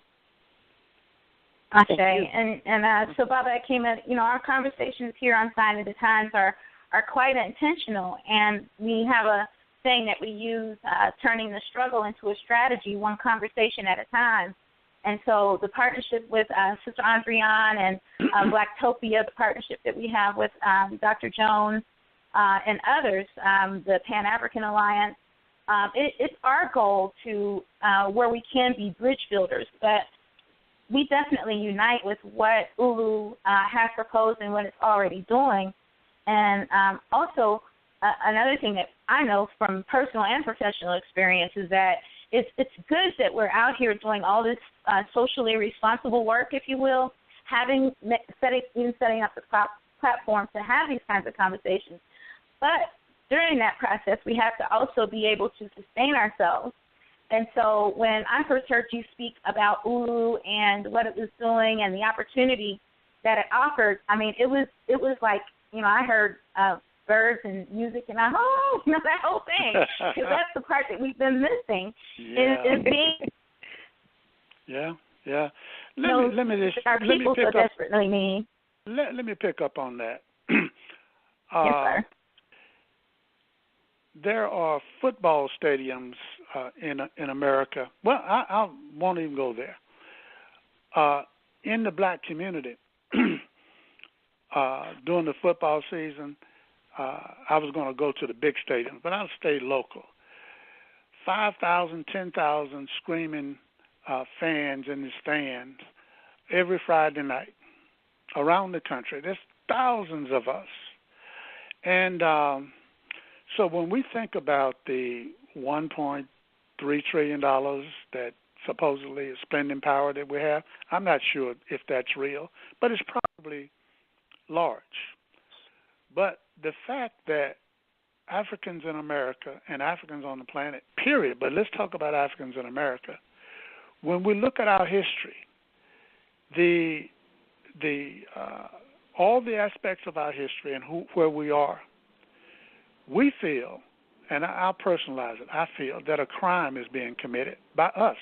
Ashe. And so, Baba Hekima, our conversations here on Sign of the Times are quite intentional, and we have a saying that we use, turning the struggle into a strategy, one conversation at a time. And so the partnership with Sister Andriane and Blacktopia, the partnership that we have with Dr. Jones and others, the Pan-African Alliance, it's our goal to where we can be bridge builders, but we definitely unite with what ULU has proposed and what it's already doing. And also, another thing that I know from personal and professional experience is that it's good that we're out here doing all this socially responsible work, if you will, setting up the platform to have these kinds of conversations. But during that process, we have to also be able to sustain ourselves. And so when I first heard you speak about ULU and what it was doing and the opportunity that it offered, I mean, it was like, I heard birds and music, and that whole thing, because that's the part that we've been missing. Is being. Yeah. Let me so desperately need. Let me pick up on that. Yes, sir. There are football stadiums in America. Well, I won't even go there. In the black community, during the football season, I was going to go to the big stadium, but I'll stay local. 5,000, 10,000 screaming fans in the stands every Friday night around the country. There's thousands of us. And so when we think about the $1.3 trillion that supposedly is spending power that we have, I'm not sure if that's real, but it's probably large. But the fact that Africans in America and Africans on the planet, period, but let's talk about Africans in America. When we look at our history, all the aspects of our history and where we are, we feel, and I'll personalize it, I feel that a crime is being committed by us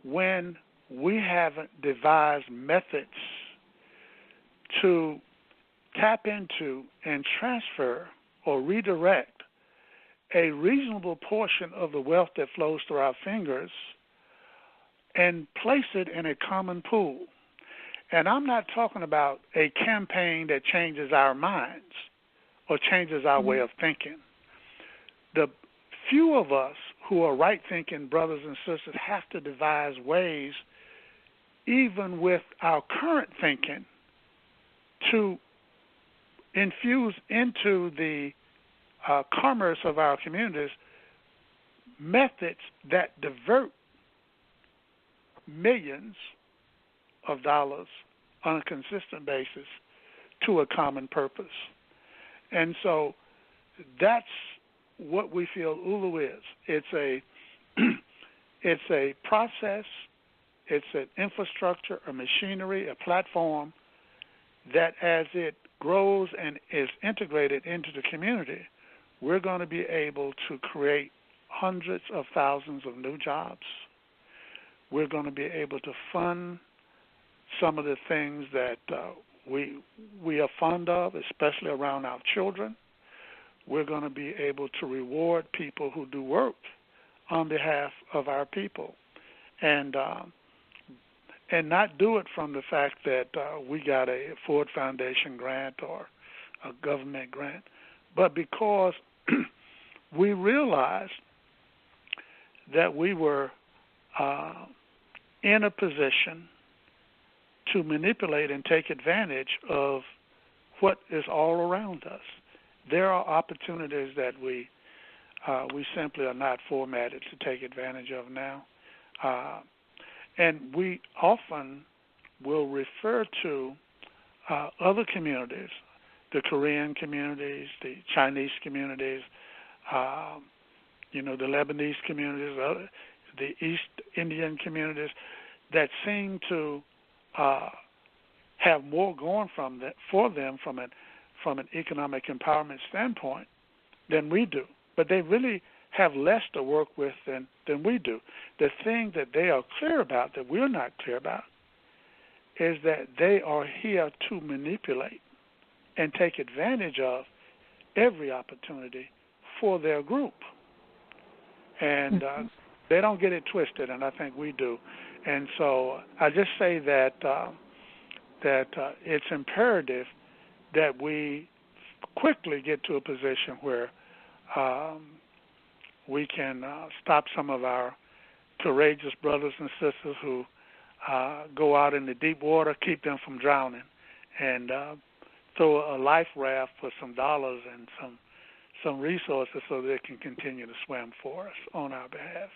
when we haven't devised methods to tap into and transfer or redirect a reasonable portion of the wealth that flows through our fingers and place it in a common pool. And I'm not talking about a campaign that changes our minds or changes our way of thinking. The few of us who are right-thinking brothers and sisters have to devise ways, even with our current thinking, to infuse into the commerce of our communities methods that divert millions of dollars on a consistent basis to a common purpose. And so that's what we feel ULU is. It's a it's a process, it's an infrastructure, a machinery, a platform that as it grows and is integrated into the community, we're going to be able to create hundreds of thousands of new jobs. We're going to be able to fund some of the things that we are fond of, especially around our children. We're going to be able to reward people who do work on behalf of our people, and not do it from the fact that we got a Ford Foundation grant or a government grant, but because we realized that we were in a position to manipulate and take advantage of what is all around us. There are opportunities that we simply are not formatted to take advantage of now. And we often will refer to other communities, the Korean communities, the Chinese communities, the Lebanese communities, the East Indian communities that seem to have more going for them from an economic empowerment standpoint than we do. But they really have less to work with than we do. The thing that they are clear about that we're not clear about is that they are here to manipulate and take advantage of every opportunity for their group. And they don't get it twisted, and I think we do. And so I just say that it's imperative that we quickly get to a position where we can stop some of our courageous brothers and sisters who go out in the deep water, keep them from drowning, and throw a life raft for some dollars and some resources so they can continue to swim for us on our behalf.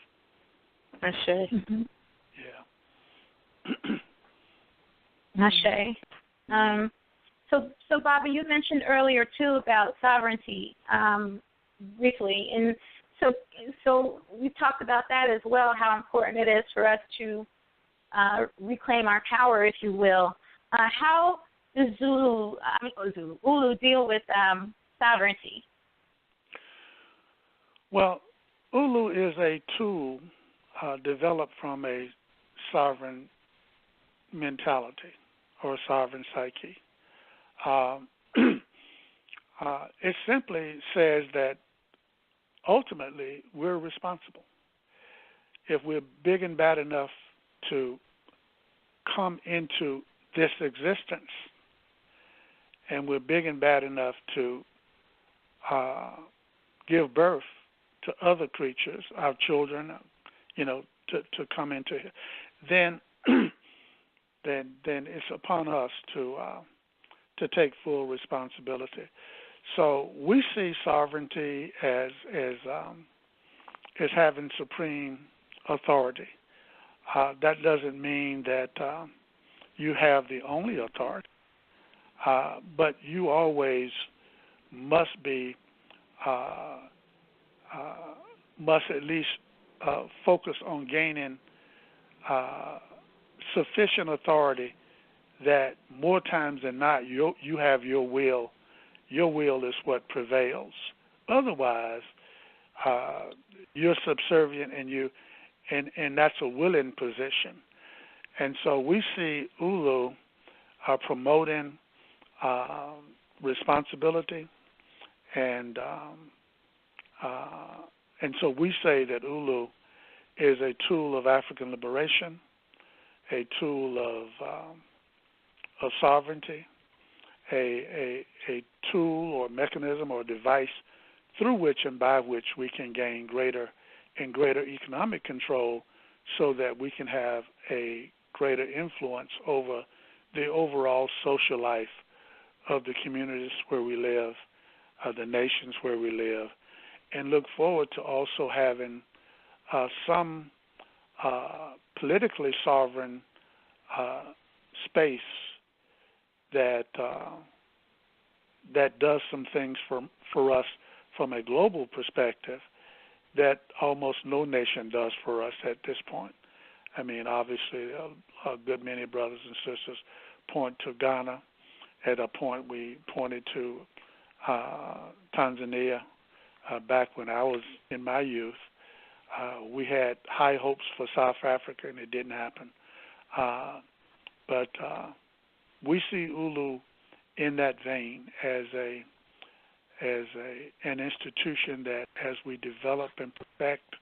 Ashe. Mm-hmm. Yeah. Ashe. So Bobby, you mentioned earlier too about sovereignty briefly, and so we talked about that as well. How important it is for us to reclaim our power, if you will. How does ULU deal with sovereignty? Well, ULU is a tool developed from a sovereign mentality or sovereign psyche. It simply says that ultimately we're responsible. If we're big and bad enough to come into this existence, and we're big and bad enough to give birth to other creatures, our children, to come into it, then it's upon us to take full responsibility. So we see sovereignty as having supreme authority. That doesn't mean that you have the only authority, but you always must at least focus on gaining sufficient authority that more times than not you have your will. Your will is what prevails. Otherwise, you're subservient and that's a willing position. And so we see ULU promoting responsibility, and so we say that ULU is a tool of African liberation, a tool of sovereignty, a tool or mechanism or device through which and by which we can gain greater economic control, so that we can have a greater influence over the overall social life of the communities where we live, the nations where we live, and look forward to also having some politically sovereign space that does some things for us from a global perspective that almost no nation does for us at this point. I mean, obviously, a good many brothers and sisters point to Ghana. At a point, we pointed to Tanzania back when I was in my youth. We had high hopes for South Africa, and it didn't happen. But we see ULU in that vein as an institution that, as we develop and perfect,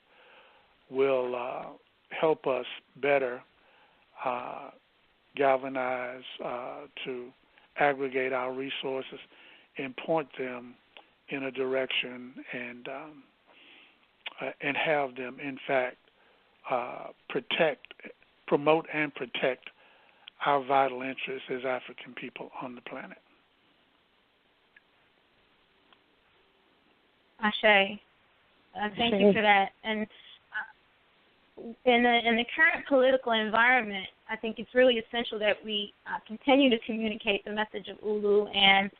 will help us better galvanize, to aggregate our resources and point them in a direction and have them, in fact, promote and protect our vital interests as African people on the planet. Ashe. Thank you for that. And in the current political environment, I think it's really essential that we continue to communicate the message of ULU and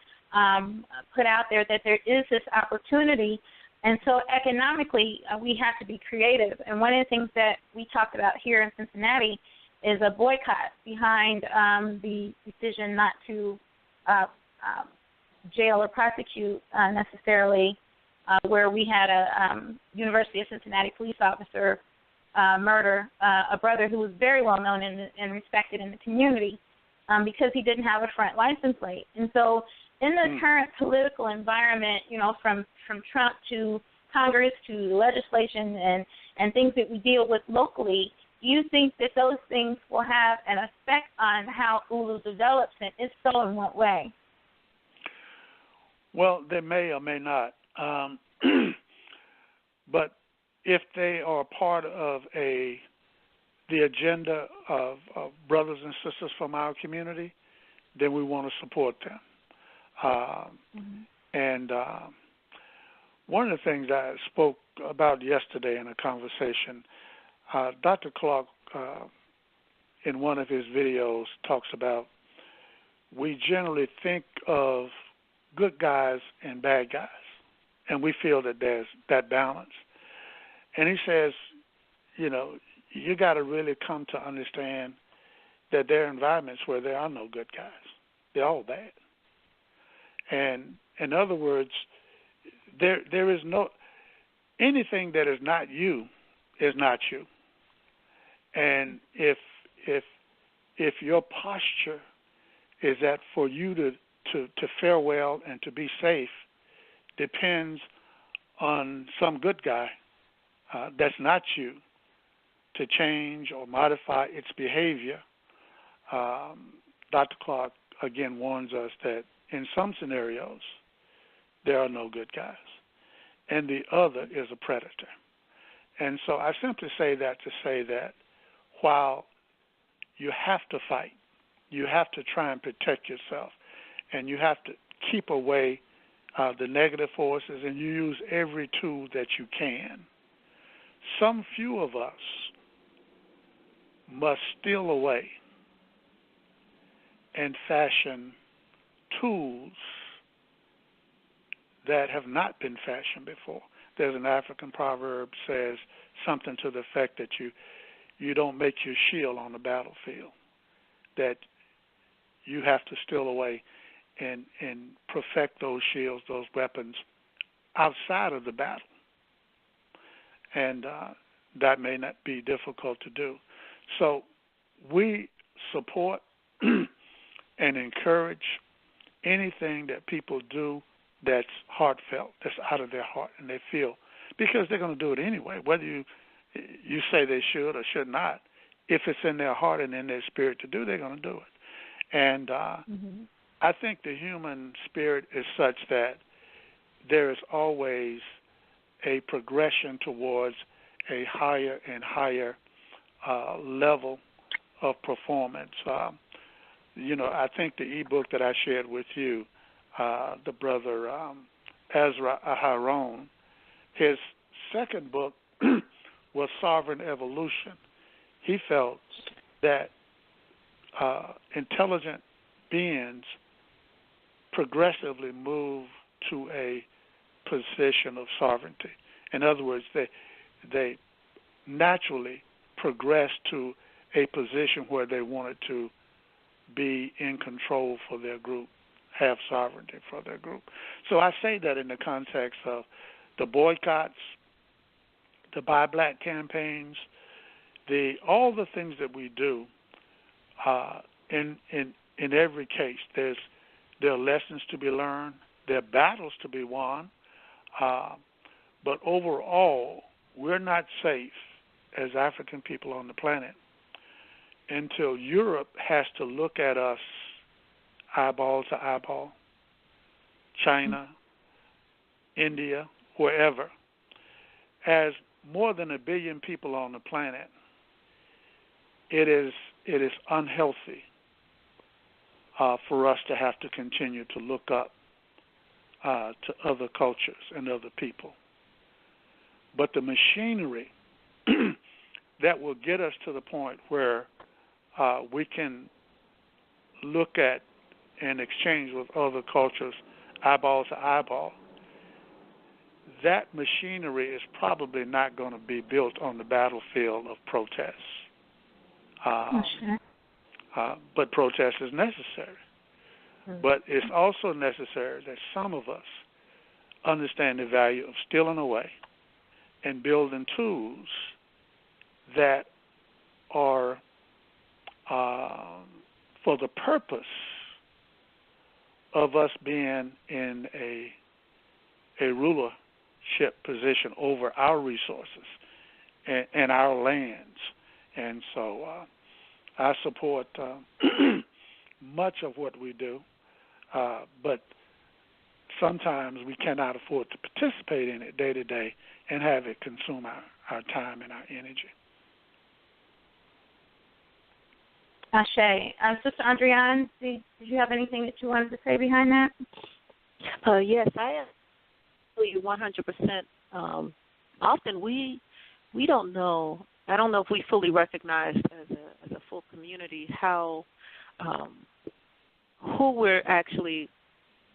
put out there that there is this opportunity. And so economically, we have to be creative. And one of the things that we talked about here in Cincinnati is a boycott behind the decision not to jail or prosecute necessarily, where we had a University of Cincinnati police officer murder a brother who was very well known and respected in the community because he didn't have a front license plate. And so in the current political environment, you know, from Trump to Congress to legislation and things that we deal with locally, do you think that those things will have an effect on how ULU develops, and if so, in what way? Well, they may or may not. But if they are part of the agenda of brothers and sisters from our community, then we want to support them. And one of the things I spoke about yesterday in a conversation, Dr. Clark, in one of his videos, talks about we generally think of good guys and bad guys, and we feel that there's that balance. And he says, you know, you got to really come to understand that there are environments where there are no good guys. They're all bad. And in other words, there is no anything that is not you is not you. And if your posture is that for you to fare well and to be safe depends on some good guy that's not you to change or modify its behavior, Dr. Clark again warns us that in some scenarios there are no good guys, and the other is a predator. And so I simply say that to say that while you have to fight, you have to try and protect yourself, and you have to keep away the negative forces, and you use every tool that you can. Some few of us must steal away and fashion tools that have not been fashioned before. There's an African proverb says something to the effect that you don't make your shield on the battlefield, that you have to steal away and perfect those shields, those weapons outside of the battle. And that may not be difficult to do. So we support and encourage anything that people do that's heartfelt, that's out of their heart and they feel, because they're going to do it anyway, whether you say they should or should not. If it's in their heart and in their spirit to do, they're going to do it. And I think the human spirit is such that there is always a progression towards a higher and higher level of performance. I think the e-book that I shared with you, the brother Ezra Aharon, his second book was sovereign evolution. He felt that intelligent beings progressively move to a position of sovereignty. In other words, they naturally progress to a position where they wanted to be in control for their group, have sovereignty for their group. So I say that in the context of the boycotts, the Buy Black campaigns, all the things that we do. In every case, there are lessons to be learned, there are battles to be won, but overall, we're not safe as African people on the planet until Europe has to look at us eyeball to eyeball, China, India, wherever. As more than 1 billion people on the planet, it is unhealthy for us to have to continue to look up to other cultures and other people. But the machinery that will get us to the point where we can look at and exchange with other cultures eyeball to eyeball, that machinery is probably not going to be built on the battlefield of protests. But protest is necessary. But it's also necessary that some of us understand the value of stealing away and building tools that are for the purpose of us being in a rulership position over our resources and our lands. And so I support much of what we do, but sometimes we cannot afford to participate in it day to day and have it consume our time and our energy. Ashe. Sister Andriane, did you have anything that you wanted to say behind that? Yes, I agree 100%. Often we don't know. I don't know if we fully recognize as a full community how who we're actually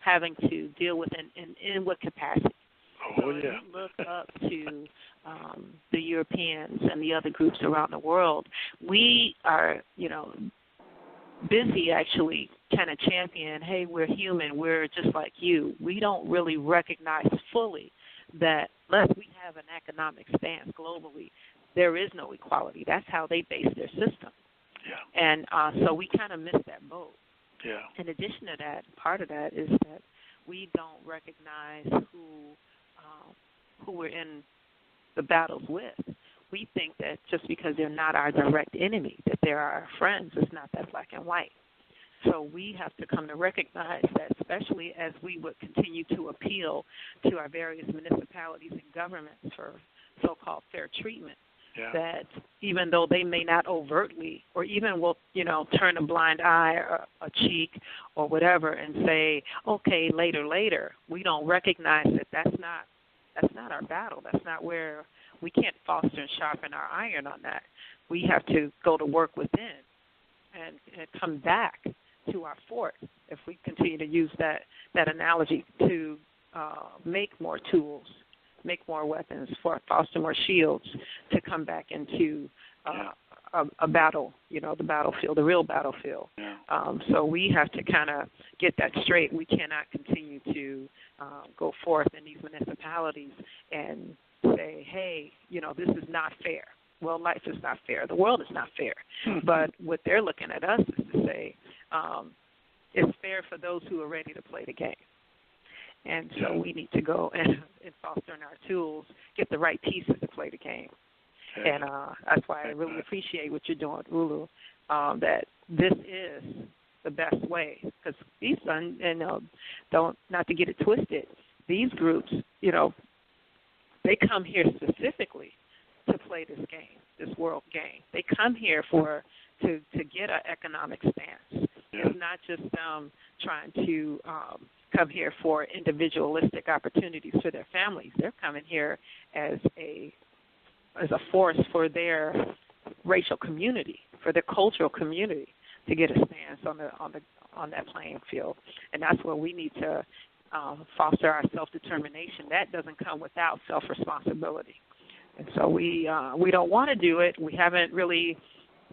having to deal with and in what capacity. Oh, yeah. So if you look up to the Europeans and the other groups around the world, we are, busy actually kind of champion, hey, we're human, we're just like you. We don't really recognize fully that unless we have an economic stance globally, there is no equality. That's how they base their system. Yeah. And so we kind of miss that boat. Yeah. In addition to that, part of that is that we don't recognize who we're in the battles with. We think that just because they're not our direct enemy, that they're our friends. It's not that black and white. So we have to come to recognize that, especially as we would continue to appeal to our various municipalities and governments for so-called fair treatment, that even though they may not overtly or even will, turn a blind eye or a cheek or whatever and say, okay, later, we don't recognize that that's not our battle. That's not where we can't foster and sharpen our iron on that. We have to go to work within and come back to our fort, if we continue to use that analogy, to make more tools, make more weapons, foster more shields to come back into a battle, the battlefield, the real battlefield. Yeah. So we have to kind of get that straight. We cannot continue to go forth in these municipalities and say, hey, this is not fair. Well, life is not fair. The world is not fair. But what they're looking at us is to say, it's fair for those who are ready to play the game. And so we need to go and foster in our tools, get the right pieces to play the game. And that's why I really appreciate what you're doing, Ulu, that this is the best way. Because these, not to get it twisted, these groups, they come here specifically to play this game, this world game. They come here to get an economic stance. Yeah. It's not just trying to come here for individualistic opportunities for their families. They're coming here as a a force for their racial community, for their cultural community, to get a stance on that playing field. And that's where we need to foster our self-determination. That doesn't come without self-responsibility. And so we don't want to do it. We haven't really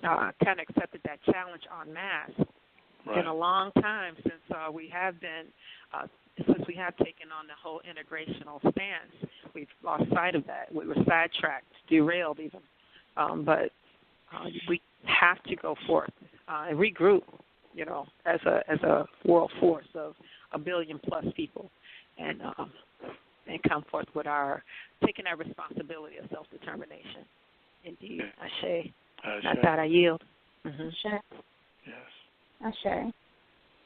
kind of accepted that challenge en masse. It's been a long time since we have taken on the whole integrational stance. We've lost sight of that. We were sidetracked, derailed even. But we have to go forth and regroup, as a world force of 1 billion plus people, and come forth with taking our responsibility of self-determination. Indeed, Ashe. Not that I yield. Mm-hmm. Ashe. Yes.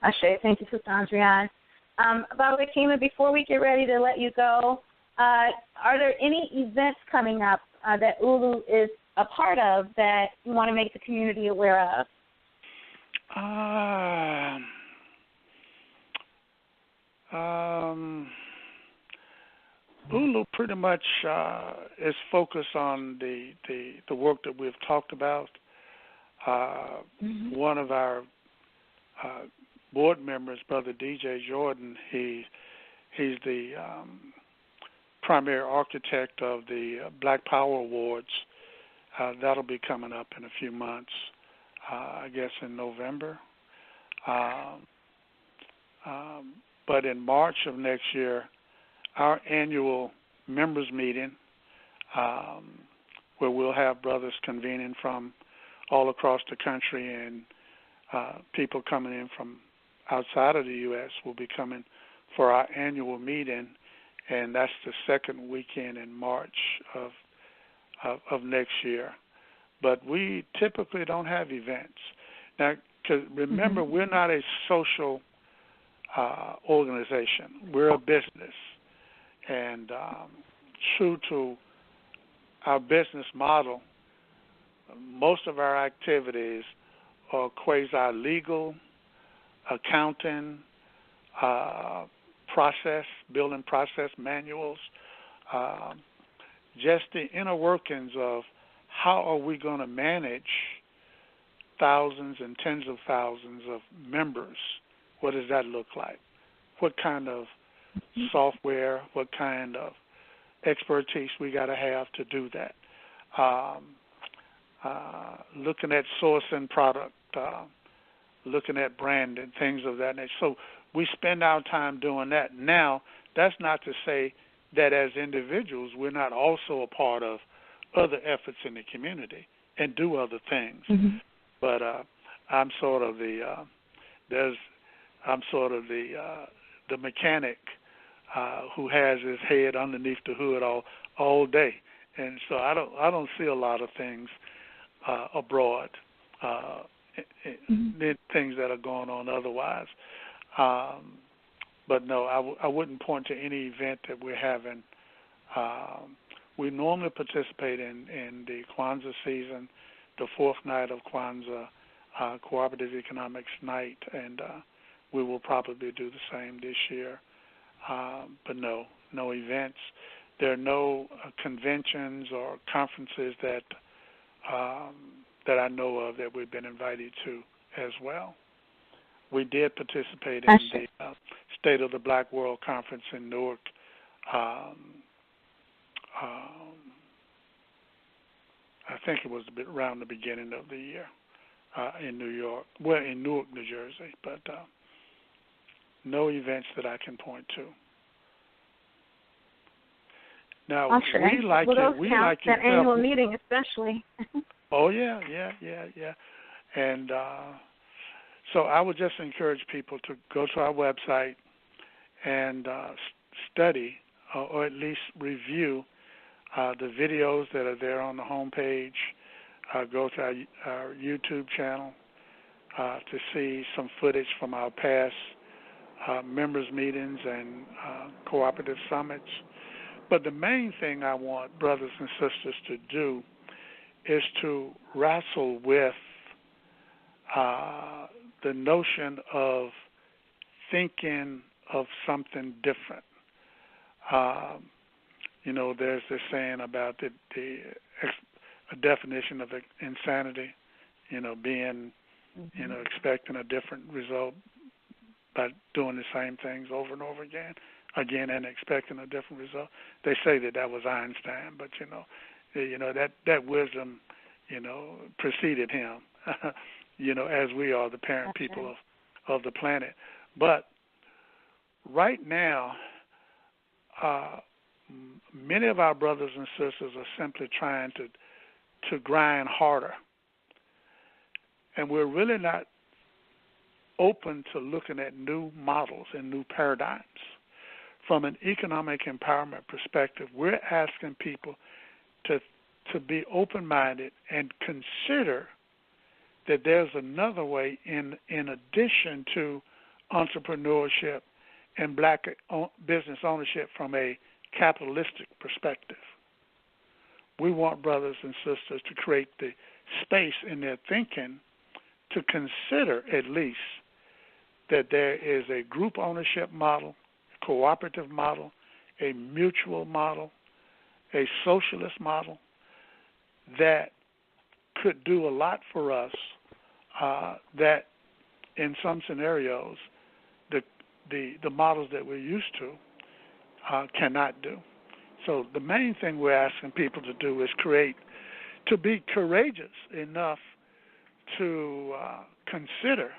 Ashe. Thank you, Sister Andriane. Baba Hekima, before we get ready to let you go, are there any events coming up that ULU is a part of that you want to make the community aware of? ULU pretty much is focused on the work that we've talked about. One of our board members, Brother DJ Jordan, he's the primary architect of the Black Power Awards. That'll be coming up in a few months, I guess in November. But in March of next year, our annual members meeting, where we'll have brothers convening from all across the country, and people coming in from outside of the U.S. will be coming for our annual meeting, and that's the second weekend in March of next year. But we typically don't have events. Now, 'cause remember, we're not a social organization. We're a business. And true to our business model, most of our activities are quasi-legal, accounting, building process manuals, just the inner workings of how are we going to manage thousands and tens of thousands of members. What does that look like? What kind of software, what kind of expertise we got to have to do that? Looking at sourcing product, looking at brand and things of that nature. So we spend our time doing that. Now, that's not to say that as individuals we're not also a part of other efforts in the community and do other things. But I'm sort of the mechanic who has his head underneath the hood all day, and so I don't see a lot of things abroad, things that are going on otherwise. But no, I wouldn't point to any event that we're having. We normally participate in the Kwanzaa season, the fourth night of Kwanzaa, Cooperative Economics Night, and we will probably do the same this year. But no events. There are no conventions or conferences that I know of that we've been invited to as well. We did participate in the State of the Black World Conference in Newark. I think it was around the beginning of the year in New York. Well, in Newark, New Jersey, but no events that I can point to. Now we like it. We like that annual meeting, especially. Oh yeah. And so I would just encourage people to go to our website and study, or at least review the videos that are there on the homepage. Go to our YouTube channel to see some footage from our past members meetings and cooperative summits. But the main thing I want brothers and sisters to do is to wrestle with the notion of thinking of something different. there's this saying about a definition of insanity, being, expecting a different result by doing the same things over and over again, and expecting a different result. They say that was Einstein, but that wisdom, preceded him, as we are the parent people of the planet. But right now, many of our brothers and sisters are simply trying to grind harder, and we're really not open to looking at new models and new paradigms. From an economic empowerment perspective, we're asking people to be open-minded and consider that there's another way in addition to entrepreneurship and black business ownership from a capitalistic perspective. We want brothers and sisters to create the space in their thinking to consider at least that there is a group ownership model, a cooperative model, a mutual model, a socialist model that could do a lot for us that in some scenarios the models that we're used to cannot do. So the main thing we're asking people to do is to be courageous enough to consider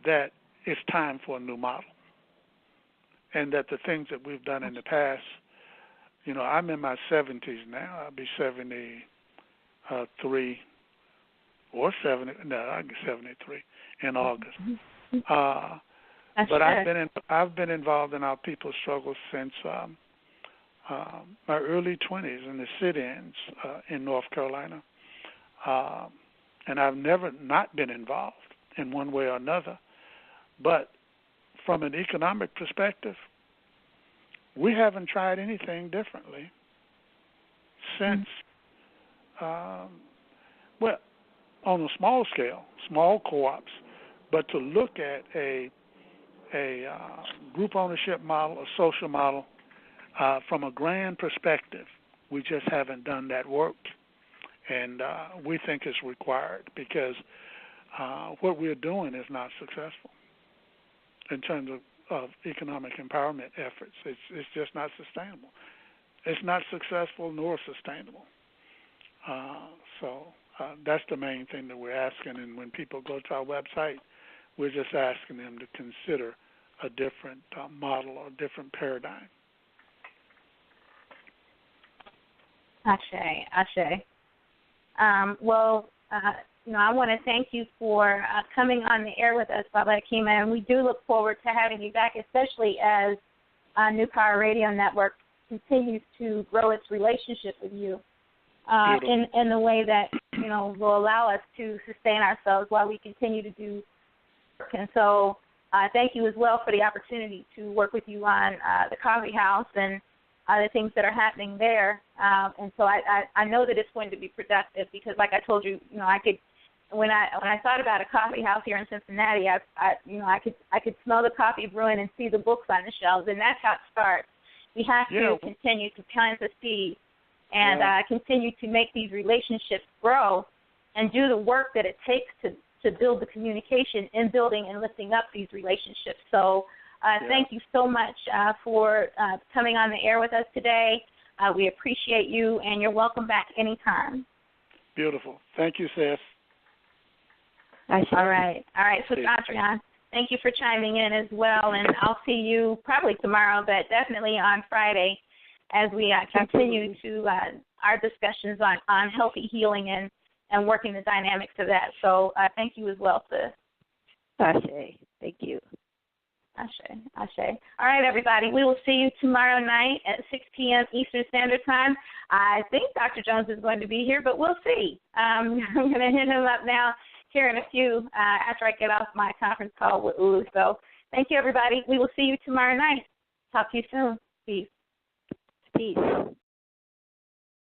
that it's time for a new model, and that the things that we've done in the past, I'm in my 70s now. I'll be 73 or 70. No, I'll be 73 in August. But I've been involved in our people's struggles since my early 20s in the sit-ins in North Carolina, and I've never not been involved in one way or another. But from an economic perspective, we haven't tried anything differently since, on a small scale, small co-ops, but to look at a group ownership model, a social model, from a grand perspective, we just haven't done that work. And we think it's required because what we're doing is not successful in terms of economic empowerment efforts. It's just not sustainable. It's not successful nor sustainable. So that's the main thing that we're asking. And when people go to our website, we're just asking them to consider a different model or different paradigm. Ashe. I want to thank you for coming on the air with us, Baba Hekima, and we do look forward to having you back, especially as New Power Radio Network continues to grow its relationship with you in the way that will allow us to sustain ourselves while we continue to do work. And so thank you as well for the opportunity to work with you on the coffee house and the things that are happening there. And so I know that it's going to be productive because, like I told you, when I thought about a coffee house here in Cincinnati, I could smell the coffee brewing and see the books on the shelves, and that's how it starts. We have to continue to plant the seed and continue to make these relationships grow and do the work that it takes to build the communication in building and lifting up these relationships. So thank you so much for coming on the air with us today. We appreciate you, and you're welcome back anytime. Beautiful. Thank you, Seth. All right. So, Adrian, thank you for chiming in as well, and I'll see you probably tomorrow, but definitely on Friday as we continue to our discussions on healthy healing and working the dynamics of that. So thank you as well, sis. Ashe. Thank you. Ashe. All right, everybody. We will see you tomorrow night at 6 p.m. Eastern Standard Time. I think Dr. Jones is going to be here, but we'll see. I'm going to hit him up now here in a few after I get off my conference call with Ulu. So thank you, everybody. We will see you tomorrow night. Talk to you soon. Peace. Peace.